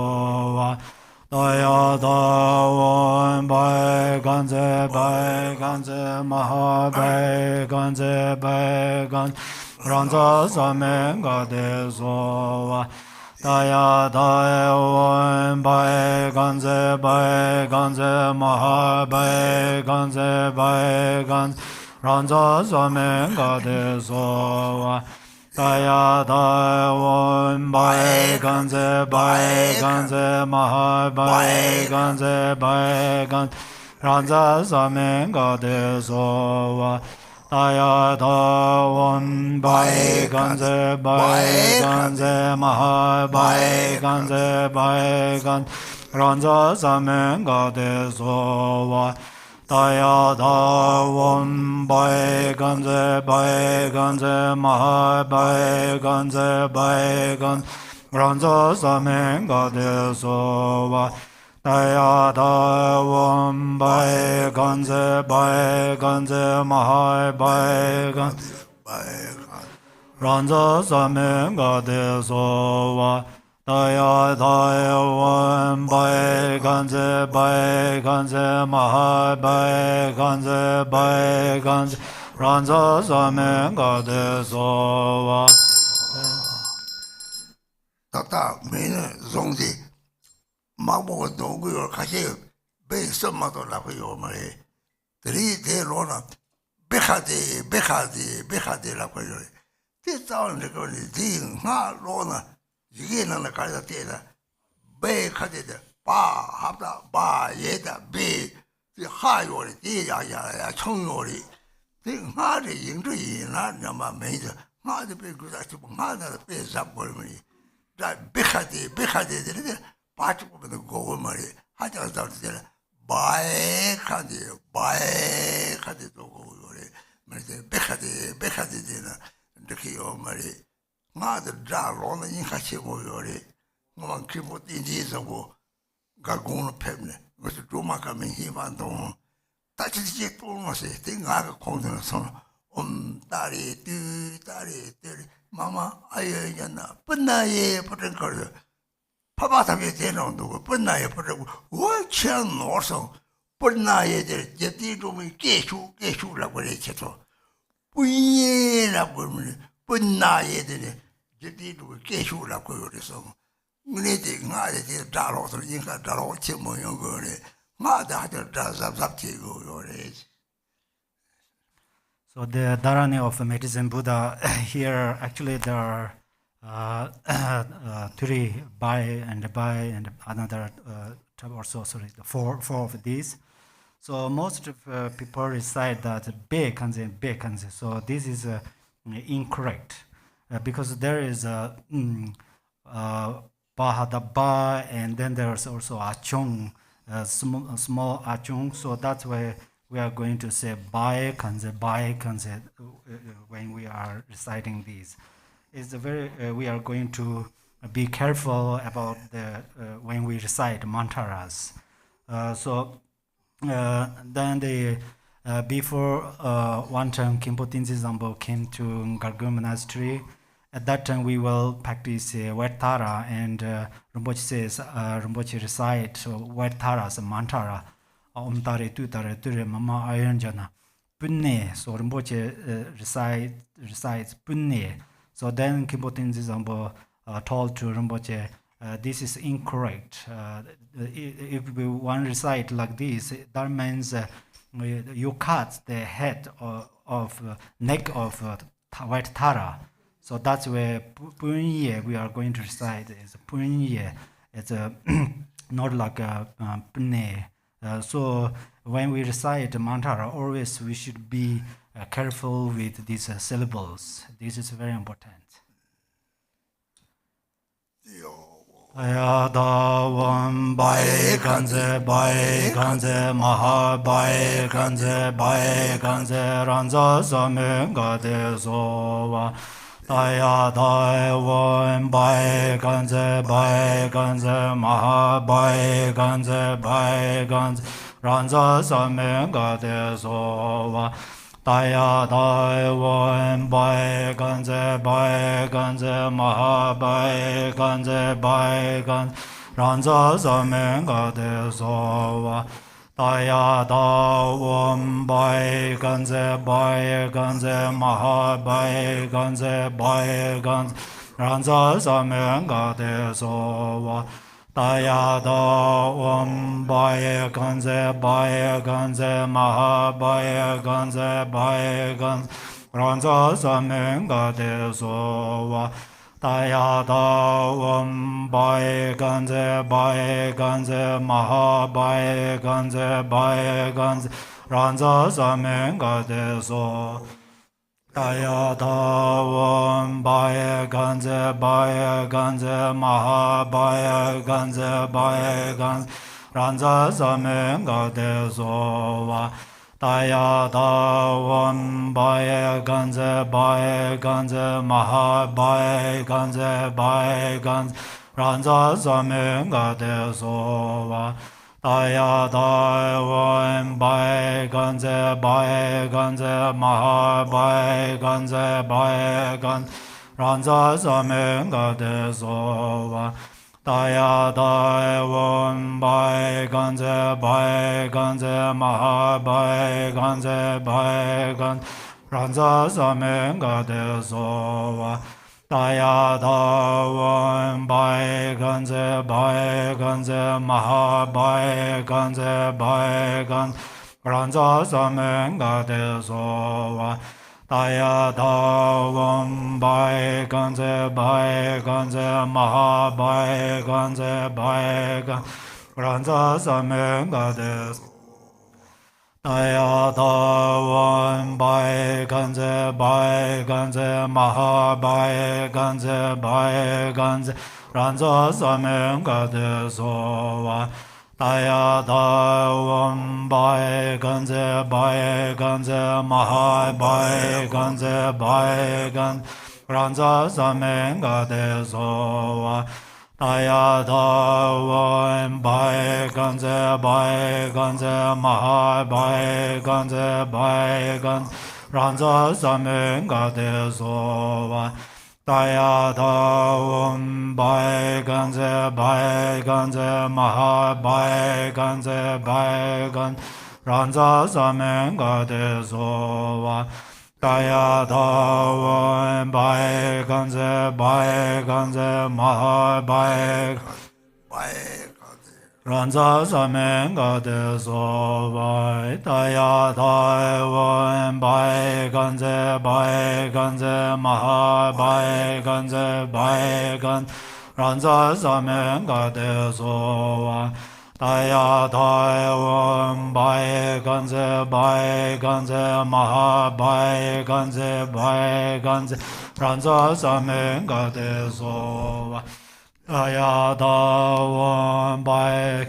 wa da ya da won bai gan ze ma bai gan ranza same ga de so wa da ya da won bai gan ze ma bai gan ranza same ga de so wa da ya da won bai gan ze ma bai gan ranza same ga de so wa da ya da won bai gan ze ma bai gan ranza same ga de so wa da ya da won bai gan ze ma bai gan ranza same ga de so wa da ya da won bai gan ze ma bai gan ranza same ga de so wa da ya da won bai gan ze ma bai gan ranza same ga de so wa tata mene zongdi magbo dogu yo kashi be sommato la yo mare tri de lona behade la yo ti taon de ko di nga lona yige na la kaida tela be khade de ba habda ba ye da be ti ha yo ri ti ya chong yo ri ti nga de yin zhi yin na na ma me de nga de be gu da chi nga da be za bo mi da behade de ba chi ko de go ma ri ha ja da de bae khade to go yo ri me de behade de na de ki yo ma ri nga de da lo na yin ka chi go yo ri ngo ki mo ti ji zo go ga go no pe ne ngo se do ma ka me hi ban dong ta chi ji to no se te nga ga kong de so da ri mama ai ya na pen na ye pu zhen ko de pa pa ta ye de no do pen na ye pu zhen wo chen no so pen na ye de je ti do mi ge shu la go le che to bu ye la go mi pen na ye de je ti do ge shu la go yo de so ne de nga de da lo so yin ka da lo che mo yo go le ma da da zap che go yo le. So the dharana of medicine Buddha here actually there are three by and another type also four of these. So most of people recite that be kanze. So this is incorrect because there is a bahada and then there's also achung, small achung. So that's why we are going to say bai kanze when we are reciting these. It's a very we are going to be careful about the when we recite mantras. Then the before one time Khenpo Rinpoche came to Gargun Monastery. At that time we will practice Vaitara, and Rinpoche says Rinpoche recite Vaitara as a mantra. Om tare tu tare ture mama ayon jana punne. So Rinpoche recites punne. So then Khenpo Rinpoche told to Rinpoche, this is incorrect. If we want to recite like this, that means you cut the head of neck of White Tara. So that's where punye we are going to recite is punye. It's not like a punne. So when we recite mantra, always we should be careful with these syllables. This is very important. Ayada Wam Bai Kanze Maha Bai Kanze Ranza Same Gade Sova Ayada Wam Bai Kanze Maha Bai Kanze Ranza Same Gade Sova Daya dai wan bai ganze maha bai ganze ranza samen gade sova daya da wan bai ganze maha bai ganze ranza samen gade sova Daya da om bai ganze maha bai ganze ranza samen gade sova Daya da om bai ganze maha bai ganze ranza samen gade sova Daya da wam bai ganze maha bai ganze ranza samen gade sova Daya da wam bai ganze maha bai ganze ranza samen gade sova Daya da wan bai ganze maha bai ganze ranza samen gade sova Daya da wan bai ganze maha bai ganze ranza samen gade sova Daya da wan bai ganze maha bai ganze ranza samen gade sova Daya da wan bai ganze maha bai ganze ranza samen gade Daya da wan bai ganze maha bai ganze ranza samen gade sova Daya da wan bai ganze maha bai ganze ranza samen gade sova Daya da wan bai ganze maha bai ganze ranza samen gade sova Daya da wan bai ganze maha bai ganze ranza samen gade sova Daya da wan bai ganze maha bai ranza samen gade sova Daya da wan bai ganze maha bai ganze ranza samen gade sova Daya da wan bai ganze maha bai ganze ranza samen gade sova Daya da wan bai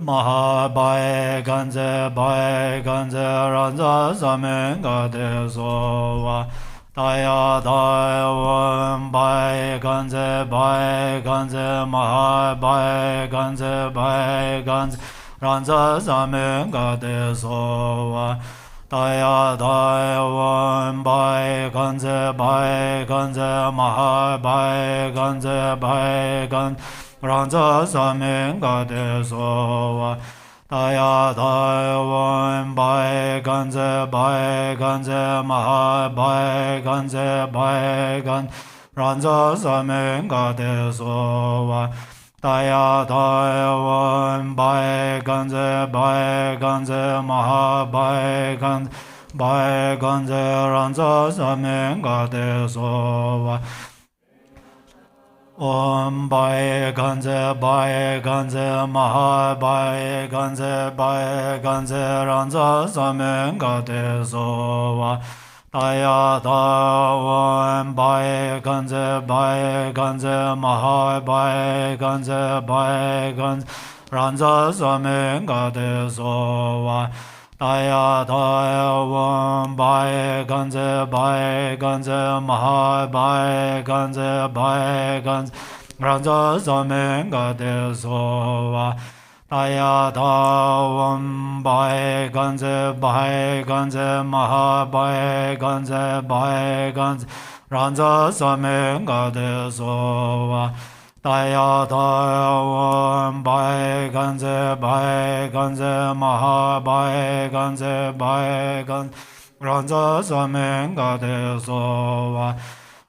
Mahabai Ganze Bai Ganze Ranza Samen Gade Sova Daya Daya Bai Ganze Mahabai Ganze Bai Ganze Ranza Samen Gade Sova Daya Daya Bai Ganze Mahabai Ganze Bai Ganze Ranza Samen Gade Sova Daya Daya Bai Ganze Mahabai Ganze Bai Ganze Ranza Samen Gade Sova Daya Daya Bai Ganze Mahabai Ganze Ranza Samen Gade Sova Om Bai Ganze Mahabai Ganze Ranza Samen Gade Sova Daya Da Om Bai Ganze Mahabai Ganze Ranza Samen Gade Sova Daya Daya Bai Ganze Mahabai Ganze Ranza Samen Gade Sova Daya Daya Bai Ganze Mahabai Ganze Ranza Samen Gade Sova Daya Daya Bai Ganze Mahabai Ganze Ranza Samen Gade Sova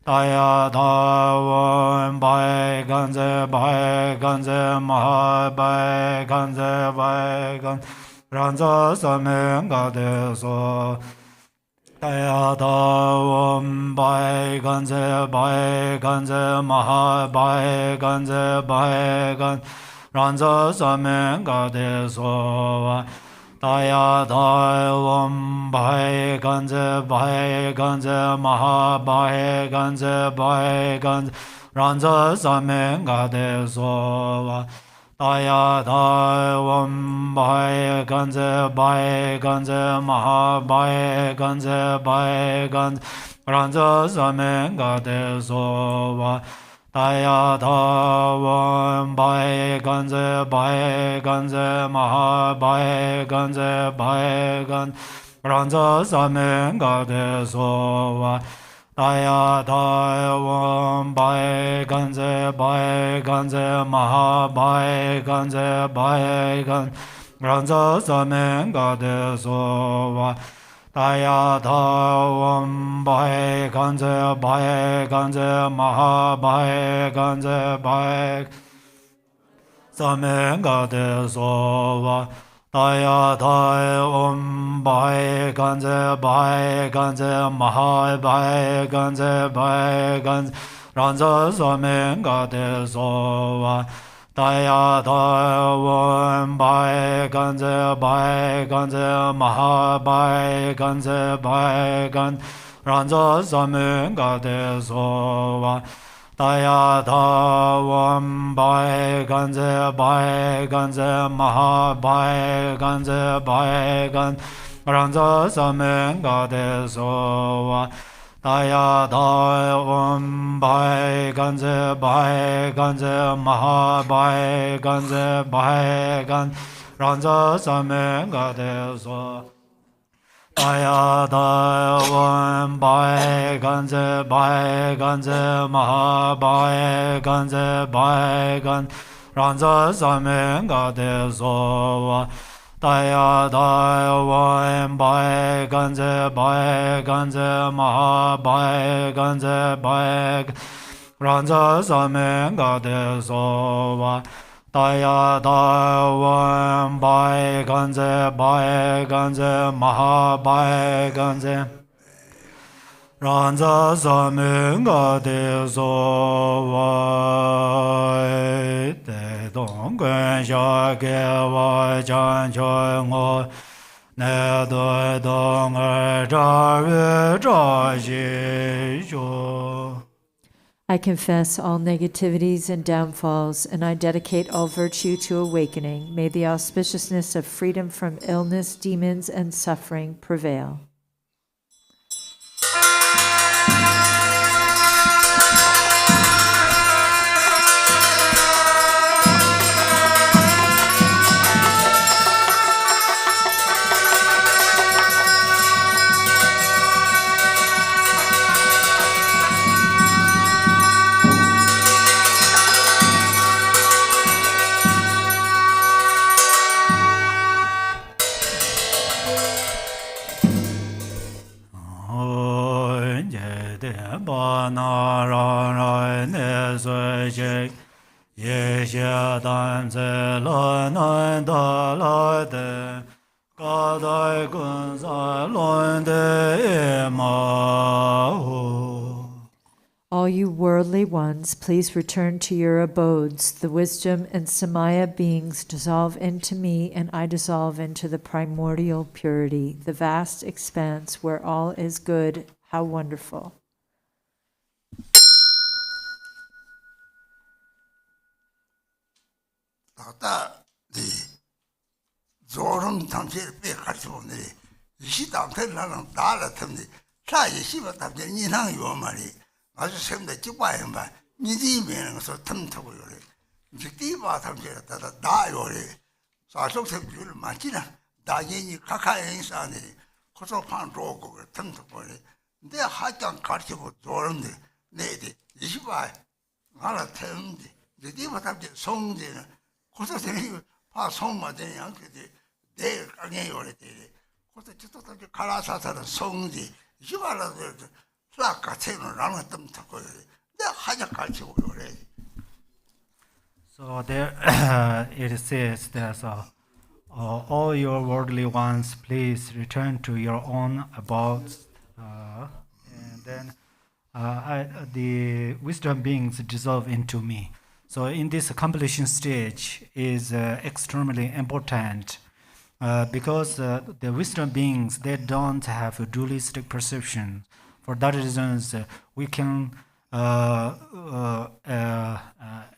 Daya Daya Bai Ganze Mahabai Ganze Ranza Samen Gade Sova Daya Da Bai Ganze Mahabai Ganze Ranza Samen Gade Sova Daya Da Bai Ganze Mahabai Ganze Ranza Samen Gade Sova Daya Da Bai Ganze Mahabai Ganze Ranza Samen Gade Sova Daya Da Bai Ganze Mahabai Ganze Ranza Samen Gade Sova Daya Daya Bai Ganze Mahabai Ganze Ranza Samen Gade Sova Daya Daya Bai Ganze Mahabai Ganze Samen Gade Sova Daya Daya Bai Ganze Mahabai Ganze Ranza Samen Gade Sova Daya Daya Bai Ganze Mahabai Ganze Ranza Samen Gade Sova Daya Daya Bai Ganze Mahabai Ganze Ranza Samen Gade Sova Daya Daya Bai Ganze Mahabai Ganze Ranza Samen Gade Sova Daya Daya Bai Ganze Mahabai Ganze Ranza Samen Gade Sova Daya Daya Bai Ganze Mahabai Ganze Ranza Samen Gade Sova Daya Daya Bai Ganze Mahabai Ganze Ranza Samen Gade Sova Te Dong Guen Xia Ge Wa Chan Choi Ngo Ne Doi Dong Er Zha Yue Zha Xi Zhu I confess all negativities and downfalls, and I dedicate all virtue to awakening. May the auspiciousness of freedom from illness, demons, and suffering prevail. All you worldly ones, please return to your abodes. The wisdom and samaya beings dissolve into me, and I dissolve into the primordial purity, the vast expanse where all is good. How wonderful. 아주 샘다 집과연바 니지면은 서 틈타고 요래 직디바 탐제라 다다 나요래 사속샘 줄 맞지나 다제니 카카엔 사네 코소 판 로고 틈타고 내 하장 가르치고 조는데 내디 이시바 알아 템데 직디바 탐제 송제는 코소sem이 파 송마데 양게데 내 강에 요래 데 코소 지도 탐제 가라사사는 송지 이시바라도 So there it says that all your worldly ones, please return to your own abodes. And then the wisdom beings dissolve into me. So in this completion stage is extremely important because the wisdom beings, they don't have a dualistic perception. For that reason, we can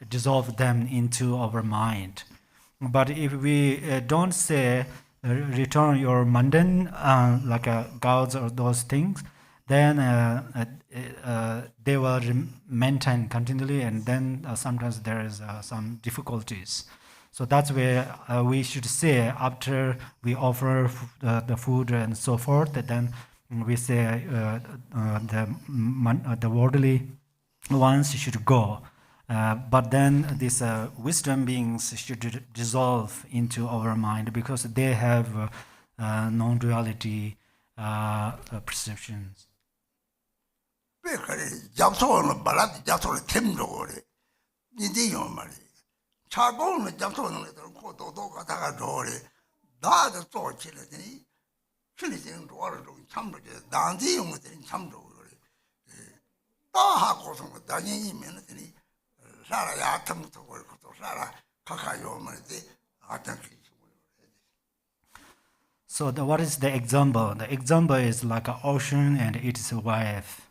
dissolve them into our mind. But if we don't say return your mundane like gods or those things, then they will maintain continually, and then sometimes there is some difficulties. So that's where we should say after we offer the food and so forth, then we say the worldly ones should go, but then these wisdom beings should dissolve into our mind because they have non-duality perceptions. So what is the example? The example is like an ocean and its wave.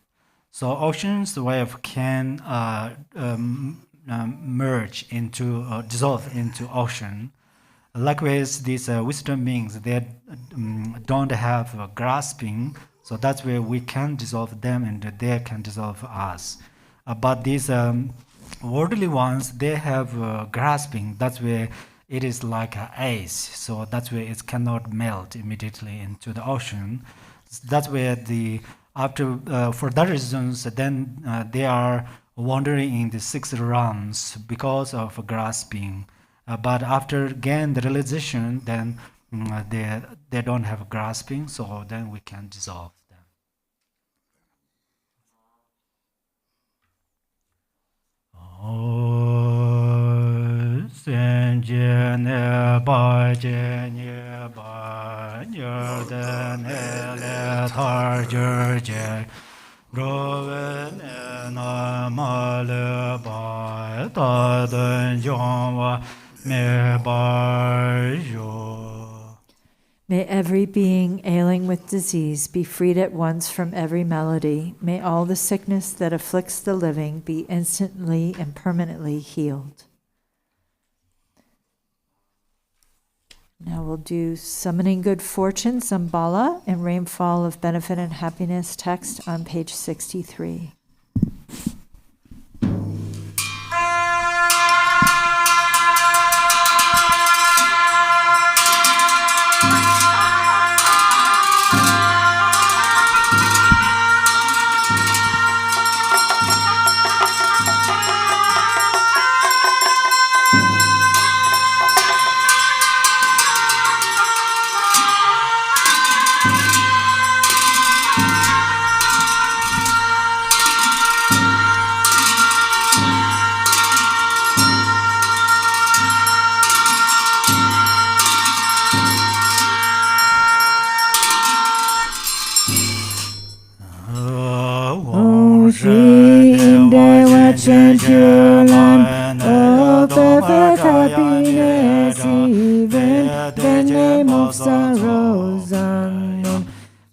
So ocean's wave can merge into, dissolve into ocean. Likewise, these wisdom beings, they don't have grasping, so that's where we can dissolve them and they can dissolve us. But these worldly ones, they have grasping, that's where it is like an ice, so that's where it cannot melt immediately into the ocean. That's where for that reasons, then they are wandering in the 6 realms because of grasping. But after again the realization, then they don't have grasping, so then we can dissolve them. May every being ailing with disease be freed at once from every malady. May all the sickness that afflicts the living be instantly and permanently healed. Now we'll do Summoning Good Fortune, Zambala, and Rainfall of Benefit and Happiness text on page 63. Champion of perfect happiness, even the name of sorrows unknown.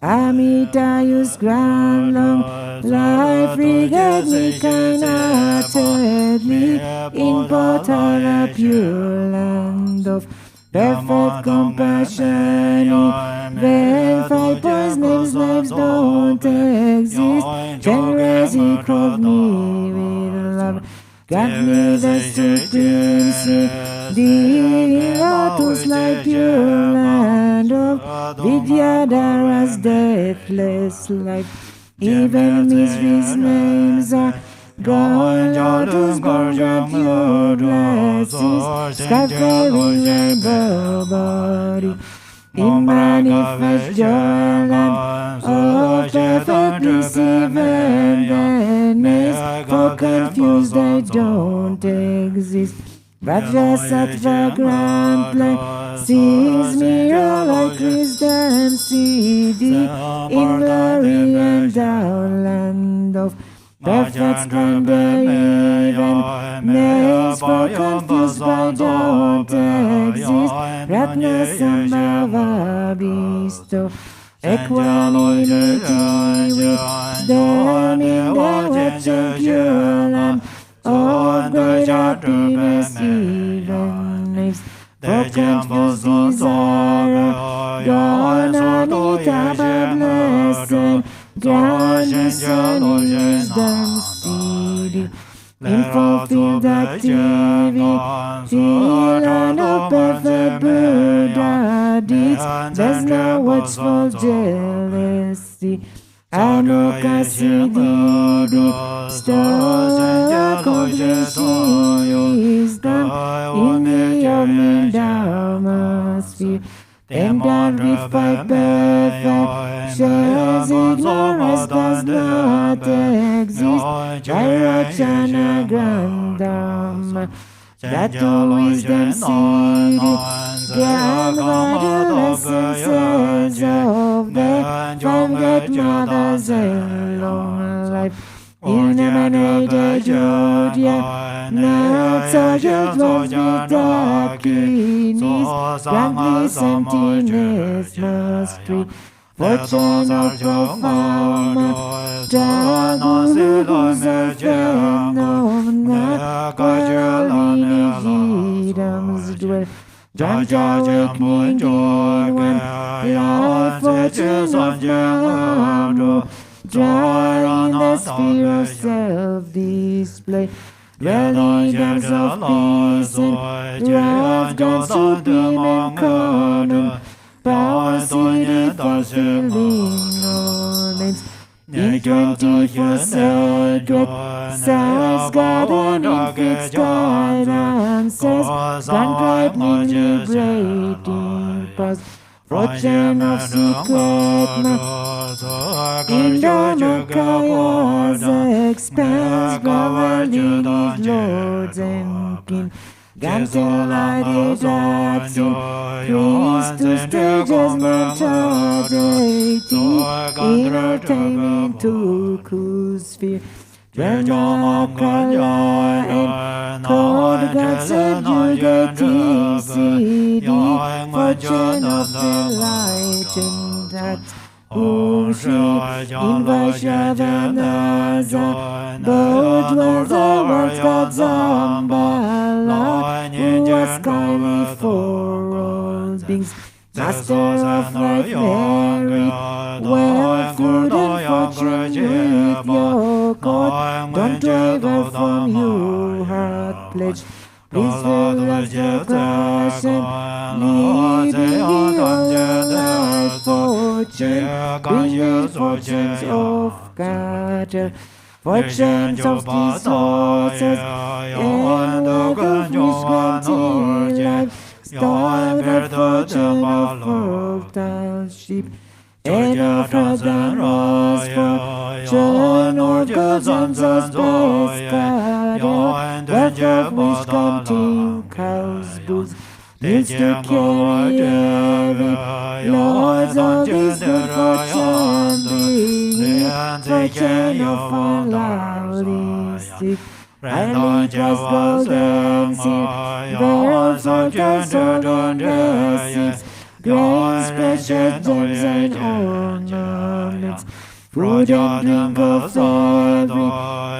Amitayus grand long life, regard me kind-heartedly, in Potala pure land of perfect compassion. When 5 boys' names don't exist, generous he called me with love. Grant me the supremacy, the lotus like pure land of Vidyadhara's deathless life. Even misery's names are gone, lotus gone, grant pure blessings, sky-fairy rainbow body. In manifest joy land of perfect peace, even venice, for confused I don't exist. Vajrasattva grand play sees me all like wisdom, CD in glory and downland of perfect splendor, even names for confused I don't exist. Ratna Sambhava bestow equanimity, wisdom in the watch and pure land of great happiness, even names for confused desire. Gone Amitabha blessed, grant discerning wisdom, CD in fulfilled activity, land of perfect Buddha deeds. There's no watchful jealousy. Anoka Siddhi, store accomplishing wisdom in the omni Dharma sphere. Endowed with 5 perfections, ignorance does not exist. Vairocana Grandam, that to wisdom city, grand vital essences of the 5 great mothers and long life. Illuminated Jodhya, not sergeant was with darkness, grant peace, emptiness, mastery, fortune of profound, Jagurus of phenomena, where Vinijidams dwell. Janja awakening in one life, fortune of Nado, dry in the sphere of self-display, religions of peace and wrath, God supreme and common, power city fulfilling all names. In 24 sacred sites, garden in fixed guidances, gun-brightening, liberating past, fortune of secret man. In Dharmakayas expanse, governing his lords and king. Gantelighted arts in Christus stages mortality, entertainment to crucifixion. Dharmakaya and called God subjugating city, fortune of the light. Pushi, in Vaishnavanaza, Bodhwaza, Vatskadzambala, who was kindly for all beings, Master of life, Mary, well, food and fortune with your God, don't waver from your heart pledge. Please fill us your passion, leading your life fortune, bring me fortunes of cattle, fortunes of these horses, and life of rich granting life, starved fortune of fertile sheep, and of fragrant rose fortune of goods and souls best cattle, wealth of rich counting cows, bulls, needs to carry every lords of this good fortune, bringing fortune of unlovely and just golden seed, barrels of golden blessings, grains, precious gems and ornaments, food and drink of every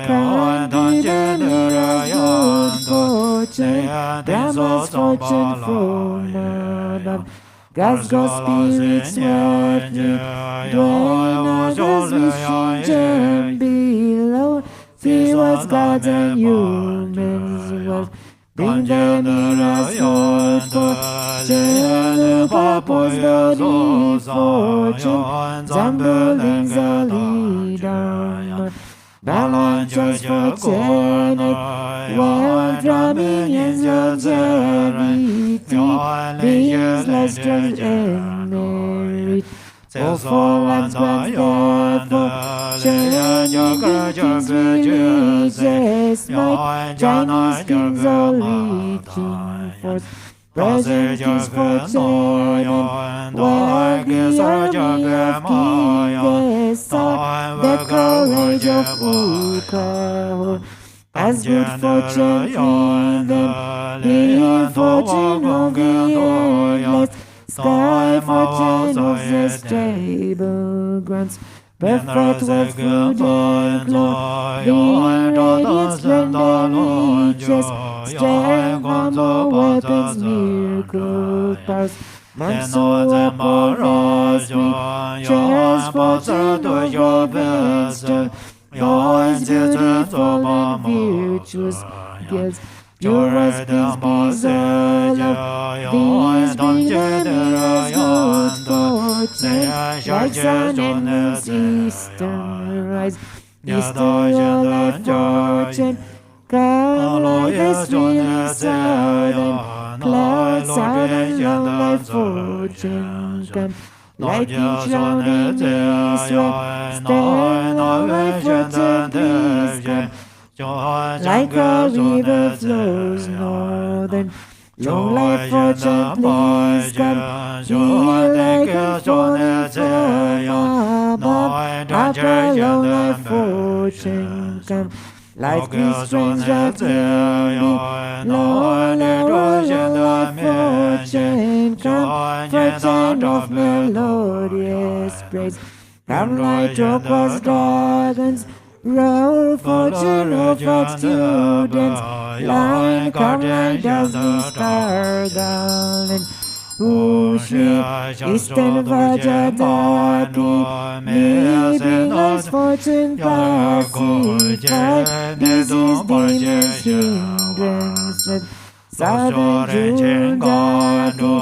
kind, generous good fortune, Brahma's fortune from above. God's spirits with me, dwelling others wishing gem below. See what's God's and humans' wealth. Bring them in as food for Jehovah, boys, body, fortune, Zambuling, Zali, Dharma, Balanchas for Tenet, well, drumming and longevity, beings less strength and merit. Oh, for lands grants therefore, kings religious might, Chinese kings all reaching forth, present kings for China, worthy army of King Desai, the courage of Ukahor, as good fortune feed them, healing fortune of the endless, sky fortune of the stable grants, perfect wealth, food and cloth, being radiant, splendid riches, strength, armor, weapons, miracle powers, monks who uphold their speed, chairs, fortune of your wisdom, noise, beautiful and virtuous gifts. Purest peace, peace, all of these bring generous good fortune, like sun and moon's eastern rise, eastern your life fortune, come like the stream southern, clouds southern long life fortune, come like each rounding east, stern all life fortune, please come. Like a river flows northern, long life fortune, please come. Heal like a falling from above, upper long life fortune come. Like these friends that will be, long life fortune come. Fortune of melodious praise, come like Tropa's dragons. Roll fortune of our students, line come like dazzling star garland. Pushi, Eastern Vajradati, living life's fortune pacified, disease, demons, hindrances. Southern Jungati,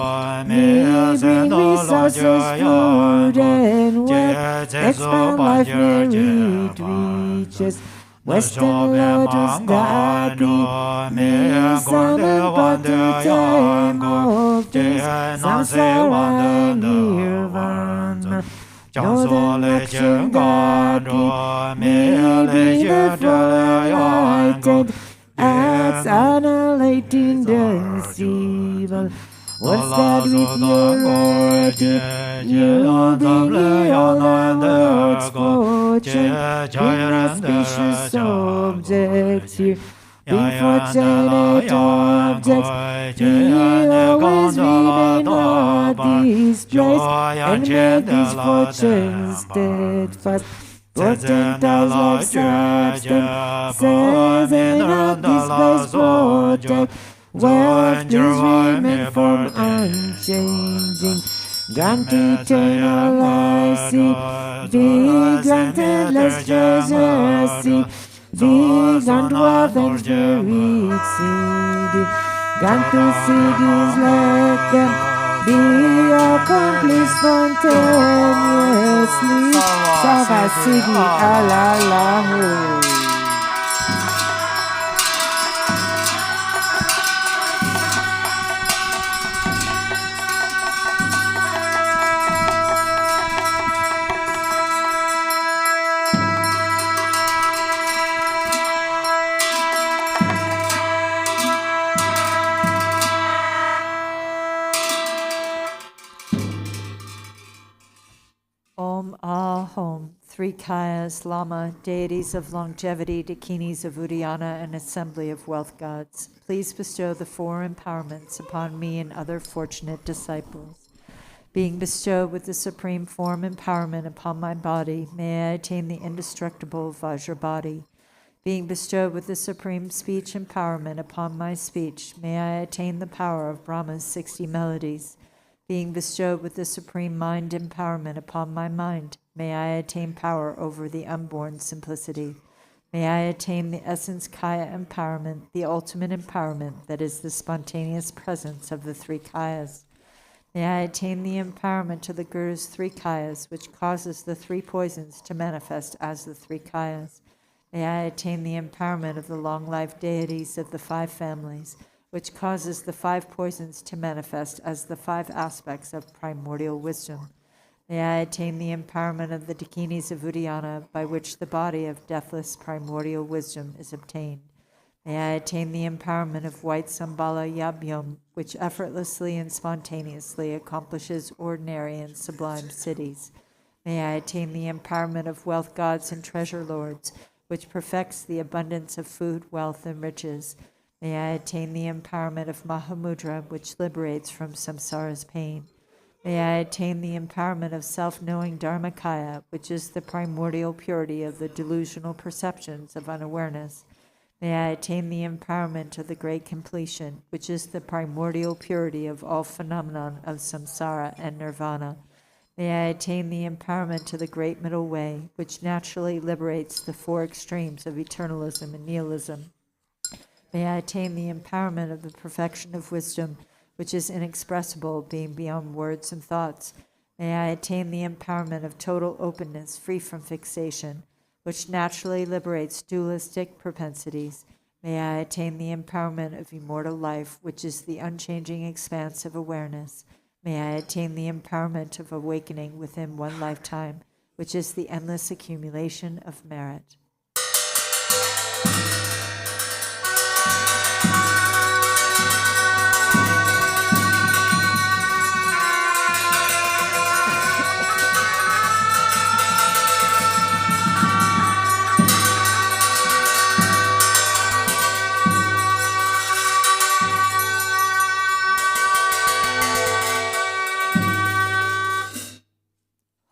living resources, food and wealth, expand life where it reaches. Western Lotus Dati, Nisam and Patu time of days, Samsara and Nirvana. Northern Action Dati, living the lighted, acts annihilating the evil. What's that with your attitude? You'll be here all the world's fortune, bring auspicious objects here. Being fortunate objects, He always remain at this place and make these fortunes steadfast. Portentous like substance, says I not this place protect. Wealth please remain from unchanging. Grant eternal life, be granted less treasure, be grant wealth and spirit seed. Grant to cities, let them be accomplished spontaneously. Sava Siddhi Alalahu. Om Ahom, three Kayas, Lama, deities of longevity, dakinis of Uddiyana, and assembly of wealth gods. Please bestow the four empowerments upon me and other fortunate disciples. Being bestowed with the supreme form empowerment upon my body, may I attain the indestructible Vajra body. Being bestowed with the supreme speech empowerment upon my speech, may I attain the power of Brahma's 60 melodies. Being bestowed with the supreme mind empowerment upon my mind, may I attain power over the unborn simplicity. May I attain the essence Kaya empowerment, the ultimate empowerment that is the spontaneous presence of the three Kayas. May I attain the empowerment to the Guru's three Kayas, which causes the three poisons to manifest as the three Kayas. May I attain the empowerment of the long-life deities of the five families, which causes the five poisons to manifest as the five aspects of primordial wisdom. May I attain the empowerment of the dakinis of Uddiyana, by which the body of deathless primordial wisdom is obtained. May I attain the empowerment of white Sambala Yabhyam, which effortlessly and spontaneously accomplishes ordinary and sublime cities. May I attain the empowerment of wealth gods and treasure lords, which perfects the abundance of food, wealth, and riches. May I attain the empowerment of Mahamudra, which liberates from samsara's pain. May I attain the empowerment of self-knowing Dharmakaya, which is the primordial purity of the delusional perceptions of unawareness. May I attain the empowerment of the great completion, which is the primordial purity of all phenomenon of samsara and nirvana. May I attain the empowerment to the great middle way, which naturally liberates the four extremes of eternalism and nihilism. May I attain the empowerment of the perfection of wisdom, which is inexpressible, being beyond words and thoughts. May I attain the empowerment of total openness, free from fixation, which naturally liberates dualistic propensities. May I attain the empowerment of immortal life, which is the unchanging expanse of awareness. May I attain the empowerment of awakening within one lifetime, which is the endless accumulation of merit.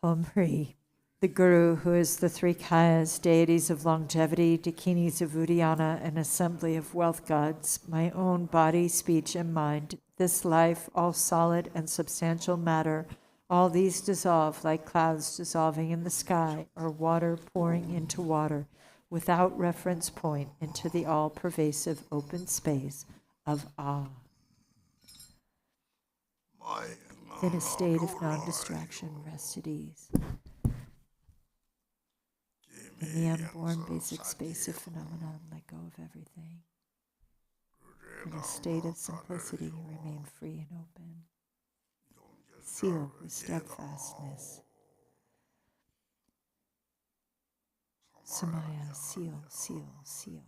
Om Hri. The Guru, who is the three Kayas, deities of longevity, dakinis of Uddiyana, and assembly of wealth gods, my own body, speech, and mind, this life, all solid and substantial matter, all these dissolve like clouds dissolving in the sky, or water pouring into water, without reference point into the all-pervasive open space of awe. In a state of non-distraction, rest at ease. In the unborn basic space of phenomenon, let go of everything. In a state of simplicity, remain free and open. Seal with steadfastness. Samaya, seal, seal, seal.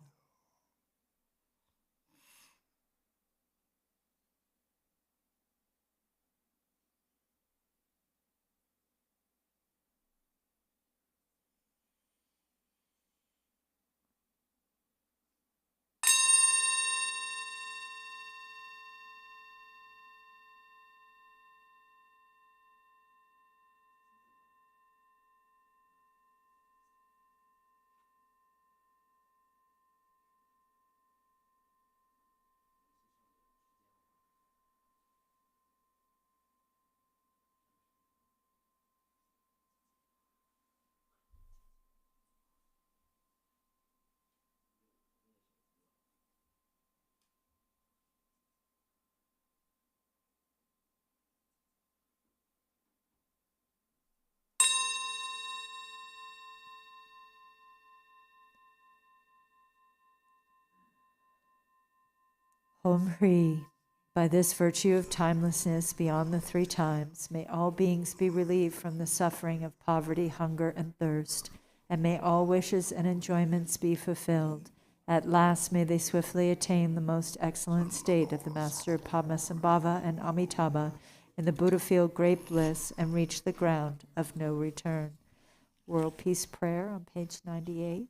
Om Hri. By this virtue of timelessness beyond the three times, may all beings be relieved from the suffering of poverty, hunger, and thirst, and may all wishes and enjoyments be fulfilled. At last may they swiftly attain the most excellent state of the Master Padmasambhava and Amitabha in the Buddha field great bliss and reach the ground of no return. World Peace Prayer on page 98.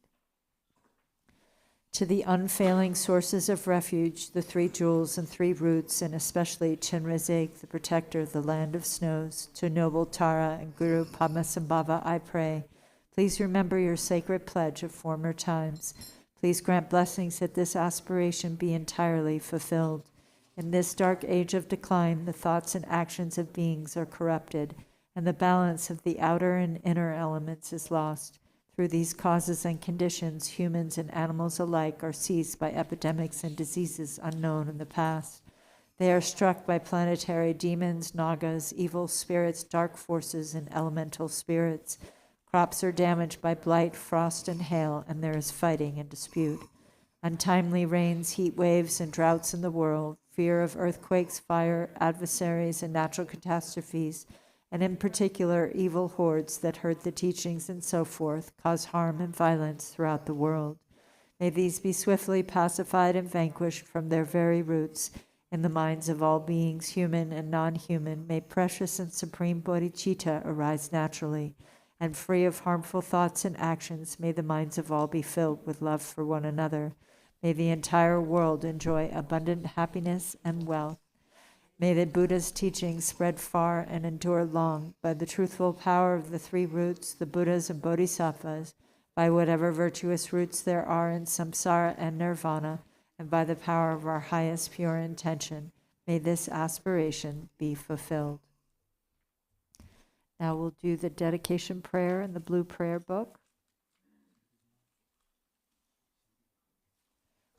To the unfailing sources of refuge, the three jewels and three roots, and especially Chenrezig, the protector of the land of snows, to noble Tara and Guru Padmasambhava, I pray, please remember your sacred pledge of former times. Please grant blessings that this aspiration be entirely fulfilled. In this dark age of decline, the thoughts and actions of beings are corrupted, and the balance of the outer and inner elements is lost. Through these causes and conditions, humans and animals alike are seized by epidemics and diseases unknown in the past. They are struck by planetary demons, nagas, evil spirits, dark forces, and elemental spirits. Crops are damaged by blight, frost, and hail, and there is fighting and dispute. Untimely rains, heat waves, and droughts in the world, fear of earthquakes, fire, adversaries, and natural catastrophes, and in particular evil hordes that hurt the teachings and so forth, cause harm and violence throughout the world. May these be swiftly pacified and vanquished from their very roots in the minds of all beings, human and non-human. May precious and supreme bodhicitta arise naturally, and free of harmful thoughts and actions, may the minds of all be filled with love for one another. May the entire world enjoy abundant happiness and wealth. May the Buddha's teachings spread far and endure long by the truthful power of the three roots, the Buddhas and Bodhisattvas, by whatever virtuous roots there are in samsara and nirvana, and by the power of our highest pure intention. May this aspiration be fulfilled. Now we'll do the dedication prayer in the blue prayer book.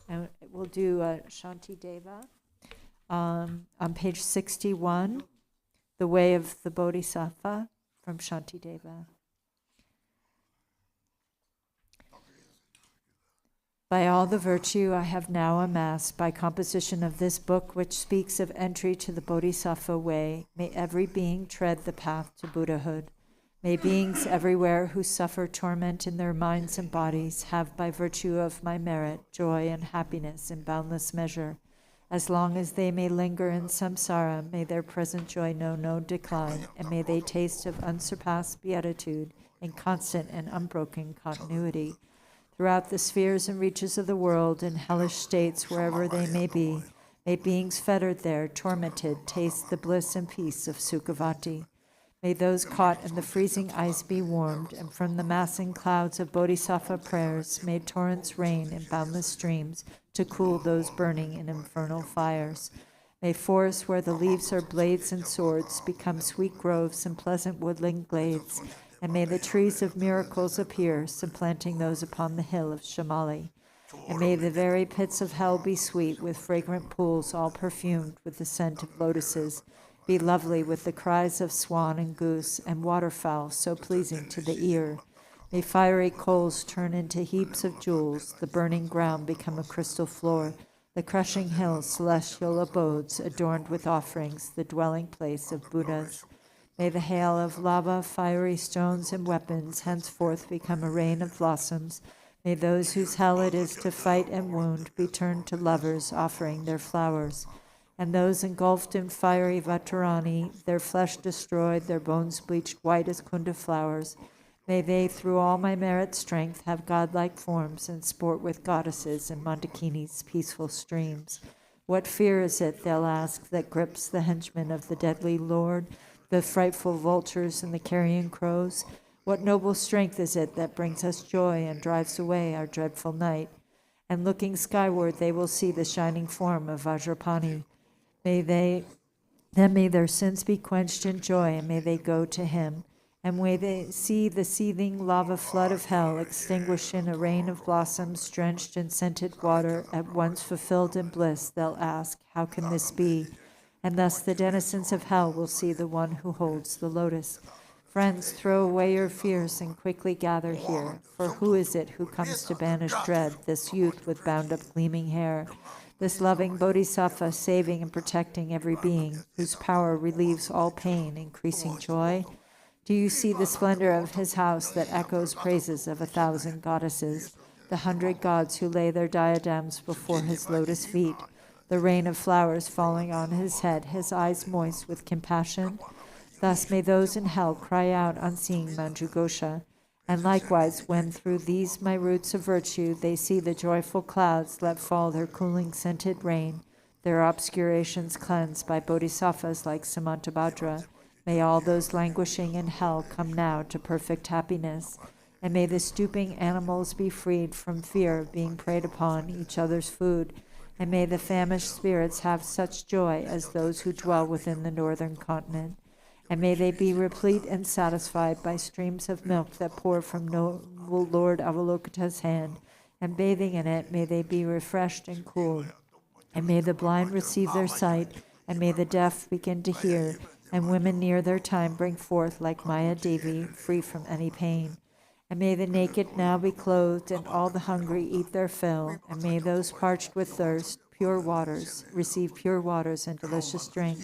And we'll do Shanti Deva. On page 61, The Way of the Bodhisattva from Shantideva. By all the virtue I have now amassed by composition of this book which speaks of entry to the Bodhisattva way, may every being tread the path to Buddhahood. May beings everywhere who suffer torment in their minds and bodies have by virtue of my merit, joy and happiness in boundless measure. As long as they may linger in samsara, may their present joy know no decline, and may they taste of unsurpassed beatitude in constant and unbroken continuity. Throughout the spheres and reaches of the world, in hellish states wherever they may be, may beings fettered there, tormented, taste the bliss and peace of Sukhavati. May those caught in the freezing ice be warmed, and from the massing clouds of bodhisattva prayers may torrents rain in boundless streams to cool those burning in infernal fires. May forests where the leaves are blades and swords become sweet groves and pleasant woodland glades, and may the trees of miracles appear, supplanting those upon the hill of Shamali. And may the very pits of hell be sweet with fragrant pools all perfumed with the scent of lotuses, be lovely with the cries of swan and goose and waterfowl so pleasing to the ear. May fiery coals turn into heaps of jewels, the burning ground become a crystal floor, the crushing hills celestial abodes adorned with offerings, the dwelling place of Buddhas. May the hail of lava, fiery stones, and weapons henceforth become a rain of blossoms. May those whose hell it is to fight and wound be turned to lovers offering their flowers. And those engulfed in fiery Vatarani, their flesh destroyed, their bones bleached white as kunda flowers, may they, through all my merit strength, have godlike forms and sport with goddesses in Mandakini's peaceful streams. What fear is it, they'll ask, that grips the henchmen of the deadly Lord, the frightful vultures and the carrion crows? What noble strength is it that brings us joy and drives away our dreadful night? And looking skyward, they will see the shining form of Vajrapani. May their sins be quenched in joy, and may they go to him. And may they see the seething lava flood of hell extinguished in a rain of blossoms drenched in scented water, at once fulfilled in bliss, they'll ask, how can this be? And thus the denizens of hell will see the one who holds the lotus. Friends, throw away your fears and quickly gather here. For who is it who comes to banish dread, this youth with bound-up gleaming hair? this loving Bodhisattva saving and protecting every being, whose power relieves all pain, increasing joy? Do you see the splendor of his house that echoes praises of 1,000 goddesses, the 100 gods who lay their diadems before his lotus feet, the rain of flowers falling on his head, his eyes moist with compassion? Thus may those in hell cry out on seeing Manjughosha. And likewise, when through these my roots of virtue they see the joyful clouds let fall their cooling scented rain, their obscurations cleansed by bodhisattvas like Samantabhadra, may all those languishing in hell come now to perfect happiness, and may the stooping animals be freed from fear of being preyed upon each other's food, and may the famished spirits have such joy as those who dwell within the northern continent. And may they be replete and satisfied by streams of milk that pour from noble Lord Avalokita's hand, and bathing in it may they be refreshed and cooled. And may the blind receive their sight, and may the deaf begin to hear, and women near their time bring forth like Maya Devi, free from any pain. And may the naked now be clothed, and all the hungry eat their fill, and may those parched with thirst, pure waters, receive pure waters and delicious drink.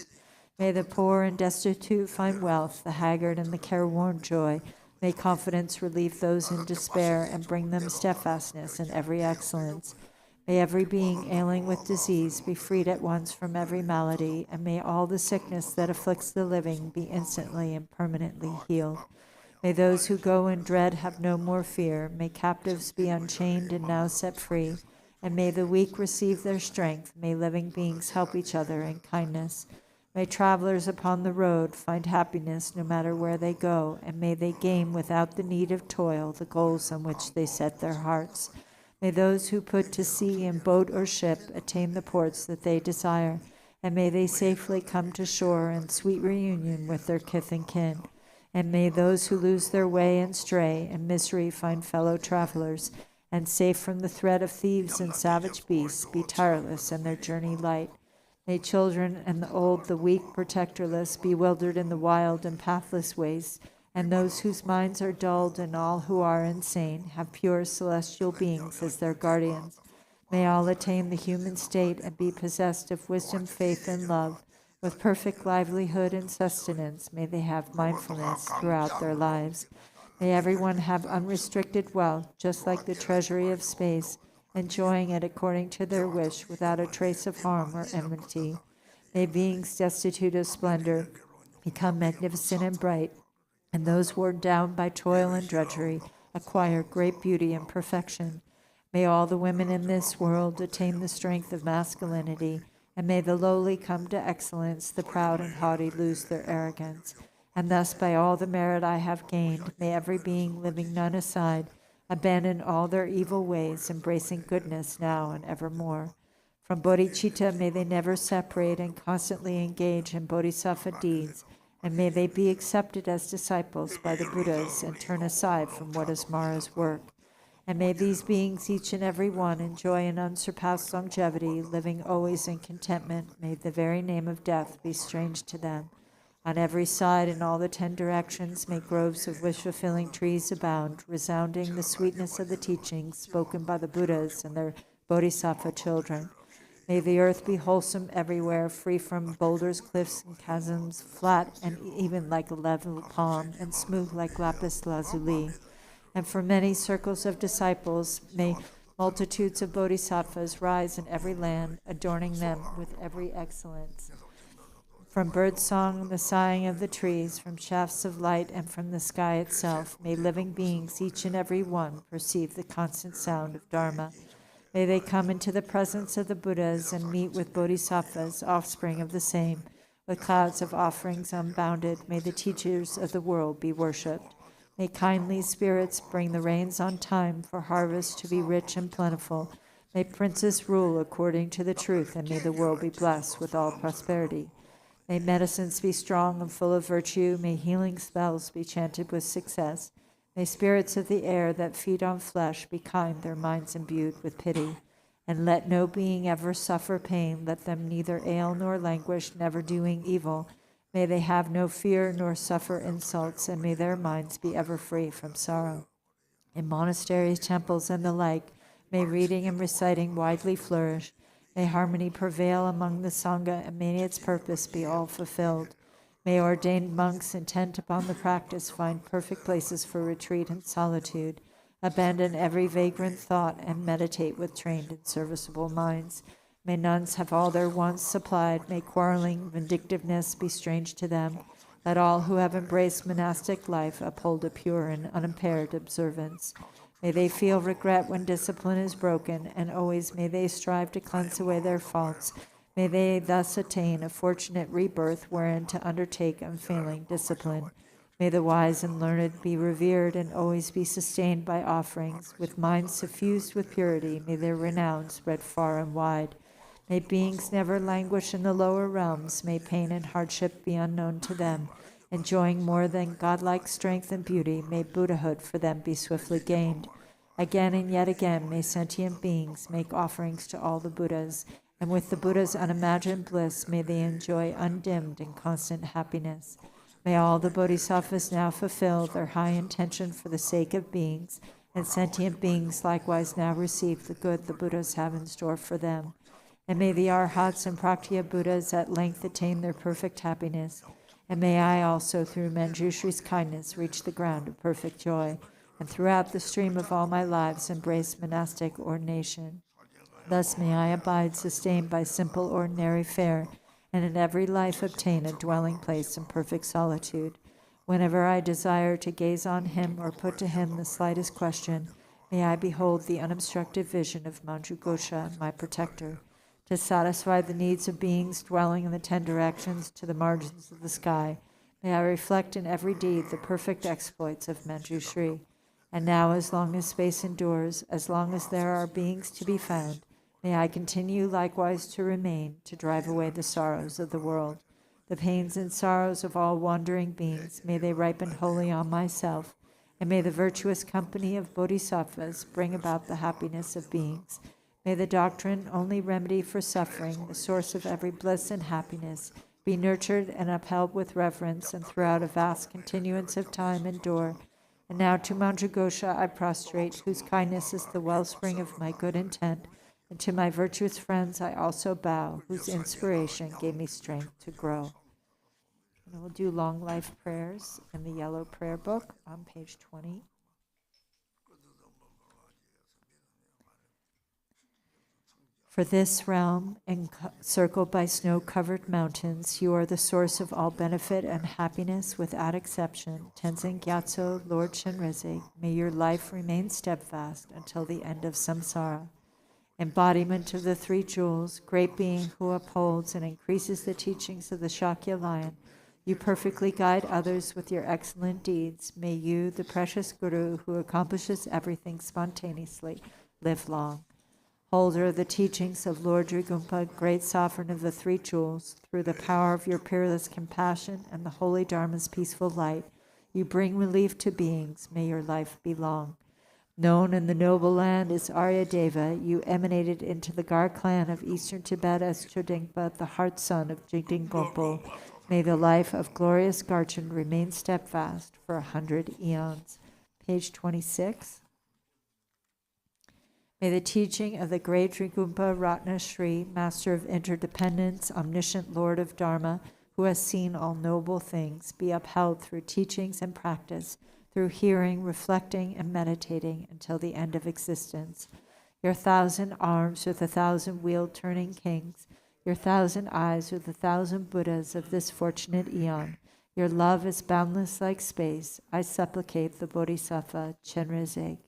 May the poor and destitute find wealth, the haggard and the careworn joy. May confidence relieve those in despair and bring them steadfastness in every excellence. May every being ailing with disease be freed at once from every malady, and may all the sickness that afflicts the living be instantly and permanently healed. May those who go in dread have no more fear. May captives be unchained and now set free, and may the weak receive their strength. May living beings help each other in kindness. May travelers upon the road find happiness no matter where they go, and may they gain without the need of toil the goals on which they set their hearts. May those who put to sea in boat or ship attain the ports that they desire, and may they safely come to shore in sweet reunion with their kith and kin. And may those who lose their way and stray in misery find fellow travelers, and safe from the threat of thieves and savage beasts be tireless in their journey light. May children and the old, the weak, protectorless, bewildered in the wild and pathless ways, and those whose minds are dulled and all who are insane have pure celestial beings as their guardians. May all attain the human state and be possessed of wisdom, faith, and love. With perfect livelihood and sustenance, may they have mindfulness throughout their lives. May everyone have unrestricted wealth, just like the treasury of space, enjoying it according to their wish without a trace of harm or enmity. May beings destitute of splendor become magnificent and bright, and those worn down by toil and drudgery acquire great beauty and perfection. May all the women in this world attain the strength of masculinity, and may the lowly come to excellence, the proud and haughty lose their arrogance. And thus, by all the merit I have gained, may every being living none aside abandon all their evil ways, embracing goodness now and evermore. From bodhicitta may they never separate and constantly engage in bodhisattva deeds, and may they be accepted as disciples by the Buddhas and turn aside from what is Mara's work. And may these beings, each and every one, enjoy an unsurpassed longevity, living always in contentment. May the very name of death be strange to them. On every side, in all the 10 directions, may groves of wish-fulfilling trees abound, resounding the sweetness of the teachings spoken by the Buddhas and their bodhisattva children. May the earth be wholesome everywhere, free from boulders, cliffs, and chasms, flat and even like a level palm, and smooth like lapis lazuli. And for many circles of disciples, may multitudes of bodhisattvas rise in every land, adorning them with every excellence. From bird song and the sighing of the trees, from shafts of light and from the sky itself, may living beings, each and every one, perceive the constant sound of Dharma. May they come into the presence of the Buddhas and meet with bodhisattvas, offspring of the same. With clouds of offerings unbounded, may the teachers of the world be worshipped. May kindly spirits bring the rains on time for harvest to be rich and plentiful. May princes rule according to the truth, and may the world be blessed with all prosperity. May medicines be strong and full of virtue. May healing spells be chanted with success. May spirits of the air that feed on flesh be kind, their minds imbued with pity. And let no being ever suffer pain. Let them neither ail nor languish, never doing evil. May they have no fear nor suffer insults, and may their minds be ever free from sorrow. In monasteries, temples, and the like, may reading and reciting widely flourish. May harmony prevail among the Sangha, and may its purpose be all fulfilled. May ordained monks intent upon the practice find perfect places for retreat and solitude, abandon every vagrant thought, and meditate with trained and serviceable minds. May nuns have all their wants supplied. May quarreling, vindictiveness be strange to them. Let all who have embraced monastic life uphold a pure and unimpaired observance. May they feel regret when discipline is broken, and always may they strive to cleanse away their faults. May they thus attain a fortunate rebirth wherein to undertake unfailing discipline. May the wise and learned be revered and always be sustained by offerings. With minds suffused with purity, may their renown spread far and wide. May beings never languish in the lower realms. May pain and hardship be unknown to them. Enjoying more than godlike strength and beauty, may Buddhahood for them be swiftly gained. Again and yet again, may sentient beings make offerings to all the Buddhas, and with the Buddha's unimagined bliss, may they enjoy undimmed and constant happiness. May all the bodhisattvas now fulfill their high intention for the sake of beings, and sentient beings likewise now receive the good the Buddhas have in store for them. And may the Arhats and Praktya Buddhas at length attain their perfect happiness. And may I also, through Manjushri's kindness, reach the ground of perfect joy, and throughout the stream of all my lives embrace monastic ordination. Thus may I abide sustained by simple ordinary fare, and in every life obtain a dwelling place in perfect solitude. Whenever I desire to gaze on him or put to him the slightest question, may I behold the unobstructed vision of Manjughosha, my protector. To satisfy the needs of beings dwelling in the 10 directions to the margins of the sky, may I reflect in every deed the perfect exploits of Manjushri. And now, as long as space endures, as long as there are beings to be found, may I continue likewise to remain, to drive away the sorrows of the world. The pains and sorrows of all wandering beings, may they ripen wholly on myself, and may the virtuous company of bodhisattvas bring about the happiness of beings. May the doctrine, only remedy for suffering, the source of every bliss and happiness, be nurtured and upheld with reverence, and throughout a vast continuance of time endure. And now to Manjughosha I prostrate, whose kindness is the wellspring of my good intent, and to my virtuous friends I also bow, whose inspiration gave me strength to grow. And we'll do long life prayers in the yellow prayer book on page 20. For this realm, encircled by snow-covered mountains, you are the source of all benefit and happiness without exception. Tenzin Gyatso, Lord Shenrezig, may your life remain steadfast until the end of samsara. Embodiment of the 3 jewels, great being who upholds and increases the teachings of the Shakya lion, you perfectly guide others with your excellent deeds. May you, the precious Guru who accomplishes everything spontaneously, live long. Holder of the teachings of Lord Drigumpa, great sovereign of the 3 jewels, through the power of your peerless compassion and the holy Dharma's peaceful light, you bring relief to beings. May your life be long. Known in the noble land as Arya Deva, you emanated into the Gar clan of eastern Tibet as Chodingpa, the heart son of Jigding Gompo. May the life of glorious Garchen remain steadfast for 100 eons. Page 26. May the teaching of the great Drigumpa Ratna Shri, Master of Interdependence, Omniscient Lord of Dharma, who has seen all noble things, be upheld through teachings and practice, through hearing, reflecting, and meditating until the end of existence. Your 1,000 arms with 1,000 wheel-turning kings, your 1,000 eyes with 1,000 Buddhas of this fortunate eon, your love is boundless like space. I supplicate the Bodhisattva Chenrezig.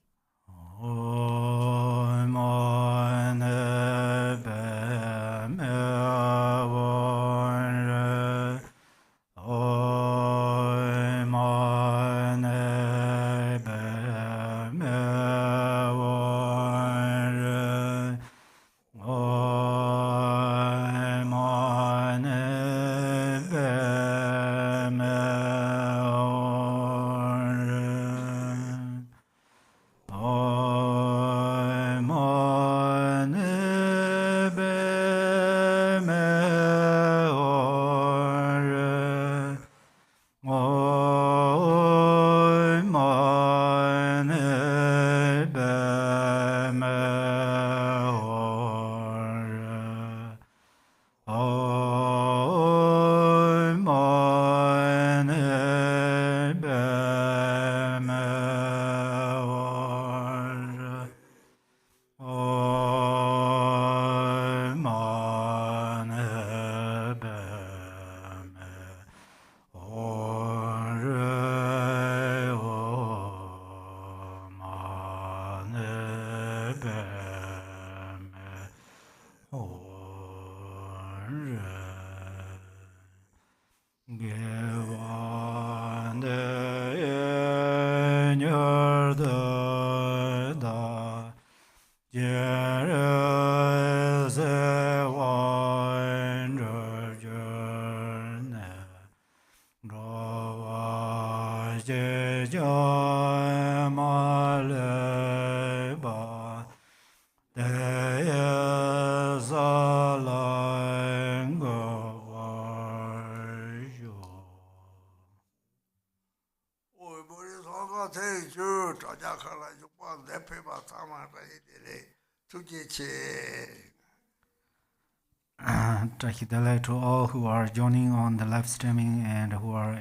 Jamaleba Deyazalango 오 머리 소가 대주 자작하라 주고 내패바 사마라 이들이 투지체 Tahidale to all who are joining on the live streaming and who are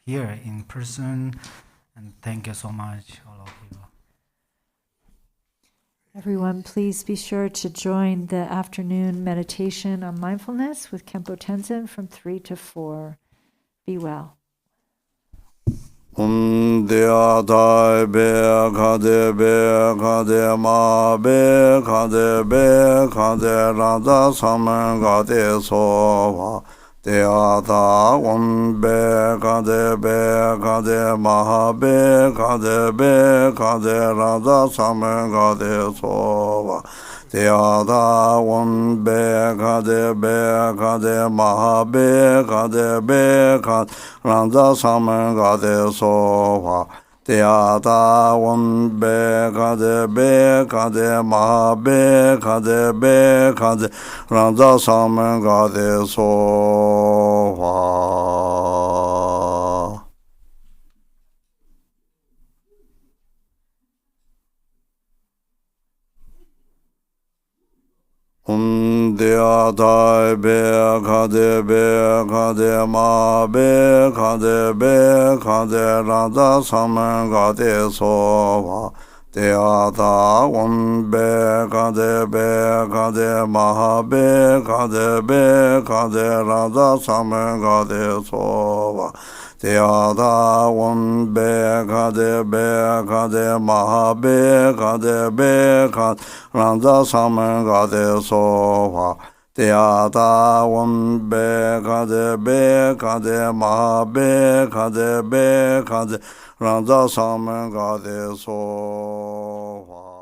here in person, and thank you so much, all of you. Everyone, please be sure to join the afternoon meditation on mindfulness with Khenpo Tenzin from 3 to 4. Be well. Dea dai be kade ma be kade rada saman gade sova dea da be kade ma be kade rada saman gade sova dea da be kade ma be kade randa saman gade sova dea da be kade ma be kade randa saman gade sova dea dai be kade ma be kade rada saman gade sova dea da be kade ma be kade rada saman gade sova dea da be kade ma be kade randa saman gade sova dea da be kade ma be kade randa saman gade sova